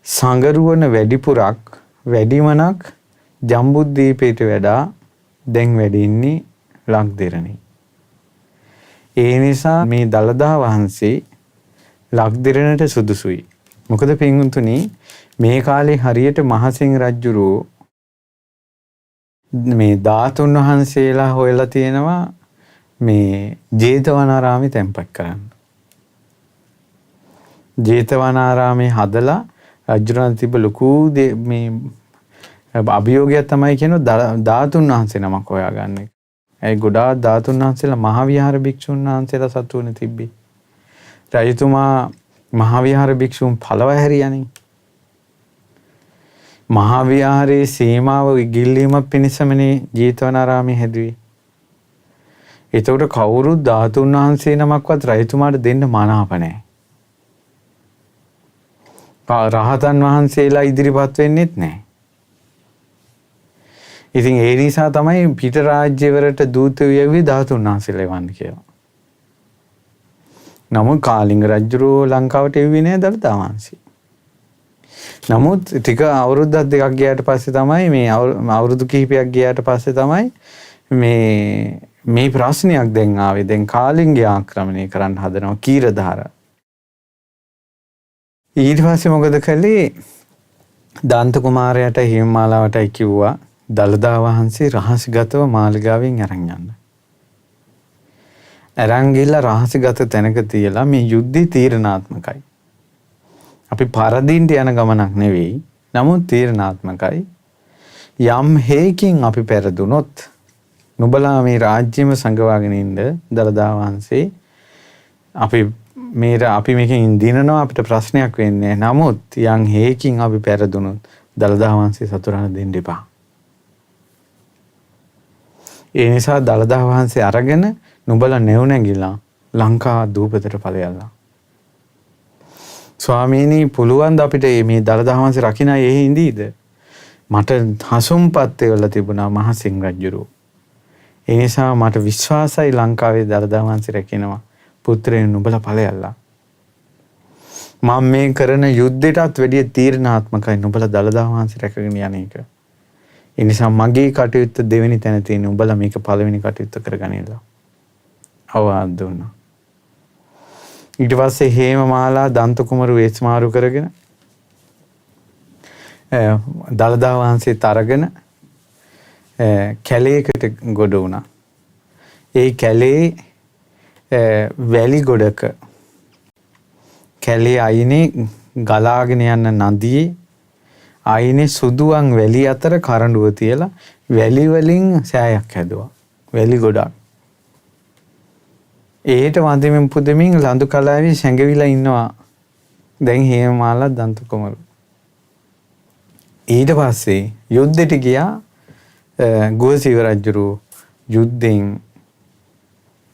සංගරුවන වැඩිපුරක් වැඩිමනක් ජම්බුද්දීපේට වඩා දැන් වැඩ ඉන්නේ ලක්දිරණේ. ඒ නිසා මේ දළදා වහන්සේ ලක්දිරණට සුදුසුයි. මොකද පින්වුතුනි මේ කාලේ හරියට මහසිංහ රජුරෝ මේ ධාතුන් වහන්සේලා හොයලා තියෙනවා මේ ජේතවනාරාමේ තැන්පත් කරන්න. ජේතවනාරාමේ හදලා රජුරන් තිබ්බ ලොකු මේ අභියෝගයක් තමයි කියනවා ධාතුන් වහන්සේ නමක් හොයාගන්න එක. ඒ ගොඩාක් ධාතුන් වහන්සේලා මහා විහාර භික්ෂුන් වහන්සේලා සතු වෙන තිබ්බේ. රජතුමා මහා විහාර භික්ෂුන් පළව හැරියානේ. මහා විහාරයේ සීමාව ඉගිල්ලීමක් පිණිසමනේ ජේතවනාරාමේ හැදුවේ. ඒතකොට කවුරුත් ධාතුන් වහන්සේ නමක්වත් රජතුමාට දෙන්න මනාප නැහැ. රහතන් වහන්සේලා ඉදිරිපත් වෙන්නෙත් නැහැ. ඉතින් ඒ නිසා තමයි පිට රාජ්‍යවලට දූතයෝ යවි ධාතුන් වහන්සේලා එවන්න කියලා. නමුත් කාලිංග රජුරෝ ලංකාවට එව්වේ නැහැ දළදා වහන්සේ. නමුත් ටික අවුරුද්දක් දෙකක් ගියාට පස්සේ තමයි මේ අවුරුදු කිහිපයක් ගියාට පස්සේ තමයි මේ ප්‍රශ්නයක් දැන් ආවේ. දැන් කාලිංගය ආක්‍රමණය කරන්න හදනවා කීරධාර. ඊට පස්සේ මොකද කළේ? දන්ත කුමාරයාට හිමිමාලාවටයි කිව්වා දළදා වහන්සේ රහස්ගතව මාලිගාවෙන් අරන් යන්න. අරන් ගිහලා රහස්ගත තැනක තියලා මේ යුද්ධය තීරණාත්මකයි. අපි පරදින්න යන ගමනක් නෙවෙයි. නමුත් තීරණාත්මකයි. යම් හේකින් අපි පෙරදුනොත් නුඹලා මේ රාජ්‍යෙම සංගවාගෙන ඉන්න දළදා වහන්සේ අපි මේකෙන් දිනනවා අපිට ප්‍රශ්නයක් වෙන්නේ. නමුත් යම් හේකින් අපි පෙරදුනොත් දළදා වහන්සේ සතුටුන දෙන්න එපා. ඒ නිසා දළදා වහන්සේ අරගෙන නුඹලා නෙව් නැගිලා ලංකා දූපතට ඵලයල්ලා. ස්වාමීනි පුළුවන් ද අපිට මේ දළදා වහන්සේ රකින්න එහි ඉඳීද? මට හසුම්පත් වෙලා තිබුණා මහසිංහ රජුරෝ. ඒ නිසා මට විශ්වාසයි ලංකාවේ දළදා වහන්සේ රැකිනවා. පුත්‍රයන් නුඹලා ඵලයල්ලා. මම මේ කරන යුද්ධයටත් වැඩිය තීරණාත්මකයි නුඹලා දළදා වහන්සේ රැකගෙන යන එක. ඒ නිසා මගේ කටයුත්ත දෙවෙනි තැන තියෙන නුඹලා මේක පළවෙනි කටයුත්ත කරගනින්න. අවවාද දුන්නා. ඊට පස්සේ හේමමාලා දන්ත කුමරු වේස්මාරු කරගෙන දළදා වහන්සේත් අරගෙන කැලේකට ගොඩ වුණා. ඒ කැලේ වැලි ගොඩක කැලේ අයිනේ ගලාගෙන යන නදියේ අයිනේ සුදුවන් වැලි අතර කරඬුව තියලා වැලි වලින් සෑයක් හැදුවා. වැලි ගොඩක්. ඒට වඳමින් පුදමින් ලඳු කලාවේ සැඟවිලා ඉන්නවා. දැන් හේමමාලා දන්ත කුමරු. ඊට පස්සේ යුද්ධෙට ගියා ගුහසිව රජුරු. යුද්ධෙන්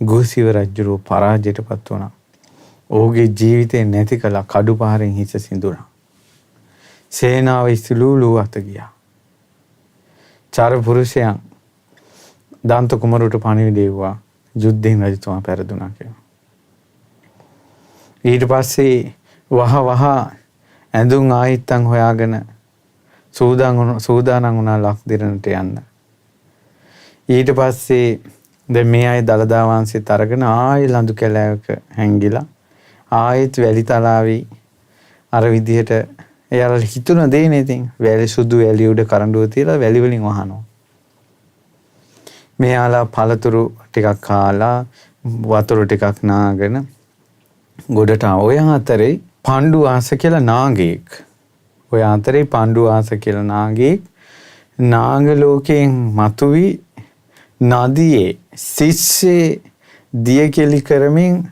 ගුහසිව රජුරු පරාජයටපත් වුණා. ඔහුගේ ජීවිතේ නැති කළා. කඩුපාරෙන් හිස සිඳුණා. සේනාව ඉස්ලූලු අත ගියා. චාර පුරුෂයන් දන්ත කුමරුට පණිවිඩ දෙවුවා. යුද්ධෙන් රජතුමා පෙරදුනා කියලා. ඊට පස්සේ වහ ඇඳුම් ආයිත්තන් හොයාගෙන සූදානම් වුණා ලක්දිරණට යන්න. ඊට පස්සේ දැන් මේ අය දළදා වහන්සේත් අරගෙන ආයෙ ලඳු කැලෑවක හැංගිලා ආයෙත් වැලි තලාවේ අර විදිහට එයාලා හිතුණ දේ නේ ඉතින් වැලි සුදු වැලි උඩ කරඬුව තියලා වැලි වලින් වහනවා. මෙයාලා පළතුරු ටිකක් කාලා වතුර ටිකක් නාගෙන ගොඩට ඔය අතරේ පණ්ඩු ආස කියලා නාගයෙක්. ඔය අතරේ පණ්ඩු ආස කියලා නාගයෙක් නාග ලෝකයෙන් මතුවි නදියේ සිස්සේ දිය කෙලි කරමින්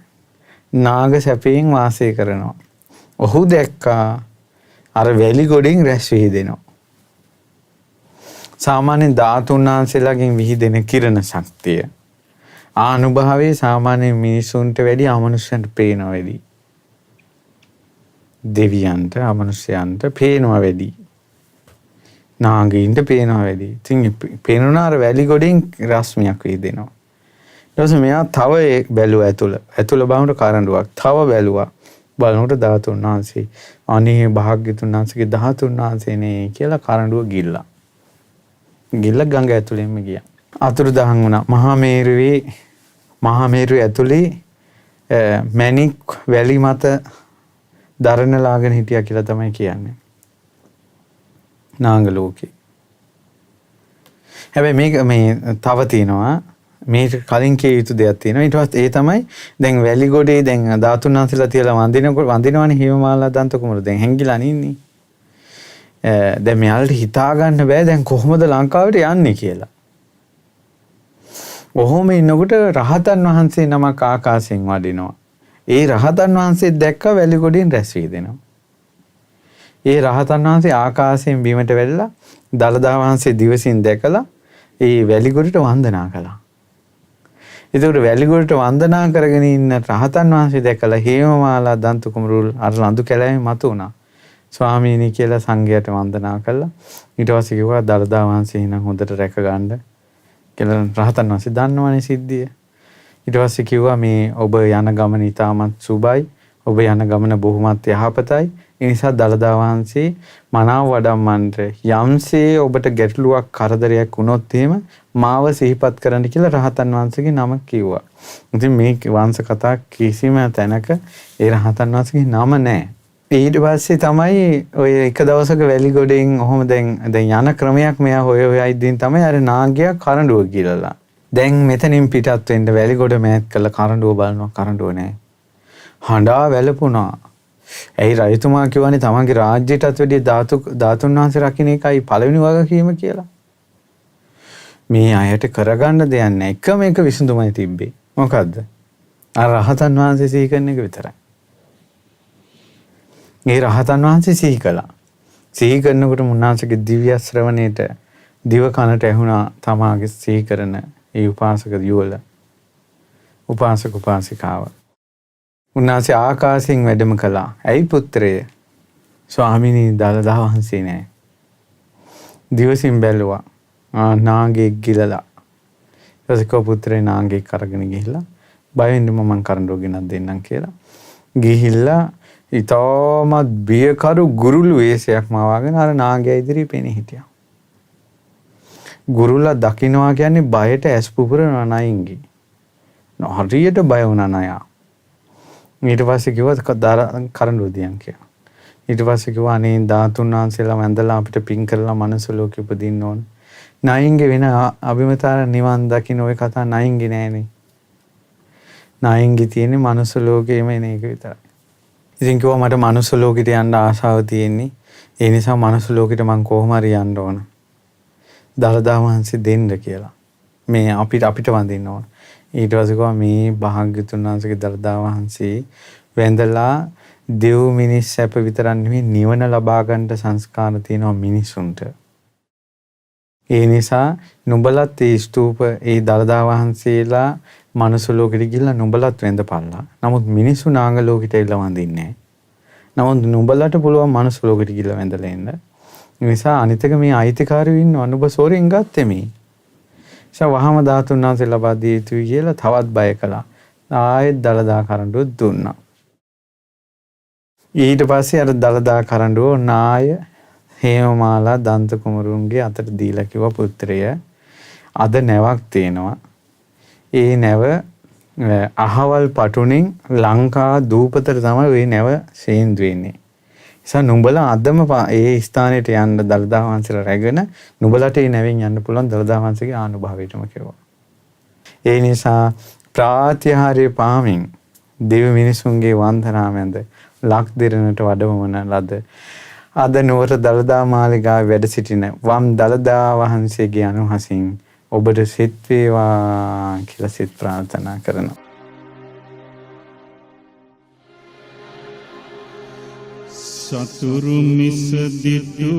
නාග සැපයෙන් වාසය කරනවා. ඔහු දැක්කා අර වැලි ගොඩෙන් රැස් විහිදෙනවා. සාමාන්‍ය ධාතුන් වහන්සේලාගෙන් විහිදෙන කිරණ ශක්තිය ආනුභාවයේ සාමාන්‍ය මිනිසුන්ට වැඩි අමනුෂ්‍යයන්ට පේනවා වැඩි. දෙවියන්ට අමනුෂ්‍යයන්ට පේනවා වැඩි. නාගයින්ට පේනවා වැඩි. ඉතින් පේනුණා අර වැලි ගොඩෙන් රශ්මියක් විහිදෙනවා. ඊට පස්සේ මෙයා තව බැලුවා ඇතුළ බාහුවට කරඬුවක්. තව බැලුවා. බලනකොට ධාතුන් වහන්සේ අනේ භාග්‍යතුන් වහන්සේගේ ධාතුන් වහන්සේනේ කියලා කරඬුව ගිල්ලා. ගිල්ල ගඟ ඇතුළෙන්ම ගියා. අතුරුදහන් වුණා. මහා මේරුවේ ඇතුලේ මැණික් වැලි මත දරණ ලාගෙන හිටියා කියලා තමයි කියන්නේ. නාග ලෝකේ. හැබැයි මේක මේ තව තියෙනවා. මේක කලින් කිය යුතු දෙයක් තියෙනවා. ඊට පස්සේ ඒ තමයි දැන් වැලි ගොඩේ දැන් ධාතුන් වහන්සේලා තියලා වඳිනවනේ හේමමාලා දන්ත කුමරු දැන් හැංගිලා ඉන්නේ. දැන් මෙයාලට හිතා ගන්න බෑ දැන් කොහොමද ලංකාවට යන්නේ කියලා. ඔහොම ඉන්නකොට රහතන් වහන්සේ නමක් ආකාශයෙන් වඩිනවා. ඒ රහතන් වහන්සේ දැක්ක වැලි ගොඩින් රැස් වීදෙනවා. ඒ රහතන් වහන්සේ ආකාශයෙන් බිමට වැල්ලා දළදා වහන්සේ දිවසින් දැකලා ඒ වැලි ගොඩට වන්දනා කළා. ඒකට වැලි ගොඩට වන්දනා කරගෙන ඉන්න රහතන් වහන්සේ දැකලා හේමමාලා දන්ත කුමරු අර ලඳු කැලෑවේ මතු වුණා. ස්වාමීනි කියලා සංඝයාට වන්දනා කළා. ඊට පස්සේ කිව්වා දළදා වහන්සේ නම් හොඳට රැක ගන්න කියලා. රහතන් වහන්සේ දන්නවනේ සිද්ධිය. ඊට පස්සේ කිව්වා මේ ඔබ යන ගමන ඉතාමත් සුබයි. ඔබ යන ගමන බොහොමත් යහපතයි. ඒ නිසා දළදා වහන්සේ මනාව වඩම්මන්ට යම්සේ ඔබට ගැටලුවක් කරදරයක් වුණොත් එහෙම මාව සිහිපත් කරන්න කියලා රහතන් වහන්සේගේ නම කිව්වා. ඉතින් මේ වංශ කතා කිසිම තැනක ඒ රහතන් වහන්සේගේ නම නැහැ. ඊට පස්සේ තමයි ඔය එක දවසක වැලිගොඩෙන් ඔහොම දැන් යන ක්‍රමයක් මෙයා හොය ඉදින් තමයි අර නාගයා කරඬුව ගිලලා. දැන් මෙතනින් පිටත් වෙන්න වැලිගොඩ මෑත් කළ කරඬුව බලනවා කරඬුව නැහැ. හඬා වැළපුණා. ඇයි රජතුමා කියවනේ තමන්ගේ රාජ්‍යයටත් වැඩිය ධාතුන් වහන්සේ රකින්න එකයි පළවෙනි වගකීම කියලා. මේ අයට කරගන්න දෙයක් නැහැ. එකම එක විසඳුමයි තිබ්බේ. මොකද්ද? අර රහතන් වහන්සේ සිහි කරන එක විතරයි. මේ රහතන් වහන්සේ සිහි කළා. සිහි කරනකොට මුන්නාසගේ දිව්‍ය ශ්‍රවණේට දිව කනට ඇහුණා තමාගේ සිහි කරන ඒ උපාසක යුවල. උපාසක උපාසිකාව. උන්වහන්සේ ආකාශයෙන් වැඩම කළා. ඇයි පුත්‍රය? ස්වාමිනී දළදා වහන්සේ නෑ. දිවසින් බැලුවා. නාගයෙක් ගිලලා. ඊට පුත්‍රේ නාගයෙක් අරගෙන ගිහිල්ලා බය වෙන්න මම කරඬුව ගෙනත් දෙන්නම් කියලා. ගිහිල්ලා ඊටමත් බියකරු ගුරුළු වේශයක් මවාගෙන අර නාගයා ඉදිරියේ පෙනී හිටියා. ගුරුලා දකින්නවා කියන්නේ බයට ඇස් පුපුරන නයින්ගේ. හරියට බය වුණා නයා. ඊට පස්සේ කිව්වා කරඬුව දියන් කියලා. ඊට පස්සේ කිව්වා අනේ ධාතුන් වහන්සේලා වැඳලා අපිට පින් කරලා මනුස්ස ලෝකෙ උපදින්න ඕන. නයින්ගේ වෙන අභිමතාර නිවන් දකින්න ওই කතා නයින්ගේ නෑනේ. නයින්ගේ තියෙන්නේ මනුස්ස ලෝකෙම එන එක විතරයි. ඉතින් කිව්වා මට මනුස්ස ලෝකෙට යන්න ආසාව තියෙන්නේ. ඒ නිසා මනුස්ස ලෝකෙට මං කොහොම හරි යන්න ඕන. දළදා වහන්සේ දෙන්න කියලා. මේ අපිට වඳින්න ඕන. ඊට පස්සේ කිව්වා මේ භාග්‍යතුන් වහන්සේගේ දළදා වහන්සේ වැඳලා දෙව් මිනිස් සැප විතරක් නෙමෙයි නිවන ලබා ගන්න සංස්කාර තියෙනවා මිනිසුන්ට. ඒ නිසා නුඹලත් ඒ ස්තූප ඒ දළදා වහන්සේලා මනුස්ස ලෝකෙට ගිහිල්ලා නුඹලත් වැඳපල්ලා. නමුත් මිනිස්සු නාග ලෝකෙට එල්ල වඳින්නේ නැහැ. නමුත් නුඹලට පුළුවන් මනුස්ස ලෝකෙට ගිහිල්ලා වැඳලා එන්න. ඒ නිසා අනිතක මේ අයිතිකාරයෝ ඉන්නවා. නුඹ සෝරෙන් ගත්තේ මේ. වහම ධාතුන් වහන්සේ ලබා දී යුතුයි කියලා තවත් බය කළා. ආයෙත් දළදා කරඬුව දුන්නා. ඊට පස්සේ අර දළදා කරඬුව නාය හේමමාලා දන්ත කුමරුන්ගේ අතට දීලා කිව්වා පුත්‍රය අද නැවක් තියෙනවා. ඒ නැව අහවල් පටුණින් ලංකා දූපතට තමයි ওই නැව සේන්දු වෙන්නේ. නිසා නුඹලා අදම ඒ ස්ථානෙට යන්න දළදා වහන්සේලා රැගෙන නුඹලට ඒ නැවෙන් යන්න පුළුවන් දළදා වහන්සේගේ ආනුභාවයටම කිව්වා. ඒ නිසා ප්‍රාත්‍යහාරය පාමින් දෙව් මිනිසුන්ගේ වන්දනා මැද ලක් දෙරණට වඩවමන ලද අද නුවර දළදා මාලිගාවේ වැඩ සිටින වම් දළදා වහන්සේගේ අනුහසින් ඔබට සිත් වේවා කියලා සිත ප්‍රාර්ථනා කරනවා. සතුරු මිස දිටු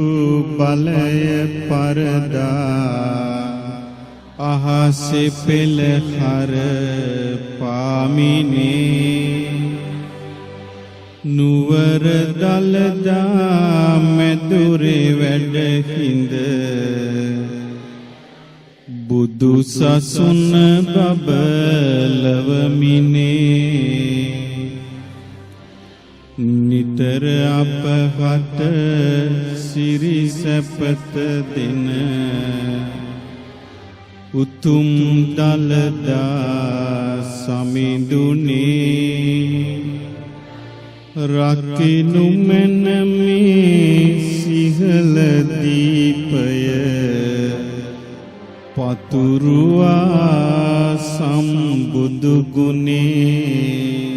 බලය පරදා අහසේ පෙළහර පාමිනේ නුවර දළදා මැදුරේ වැඩ හිඳ බුදු සසුන බබලවමිනේ නිතර අපහට සිරි සැපත දෙන උතුම් දළදා සමිඳුනේ රකිනු මෙන්න මේ සිහල දීපය පතුරුවා සම්බුදු ගුණේ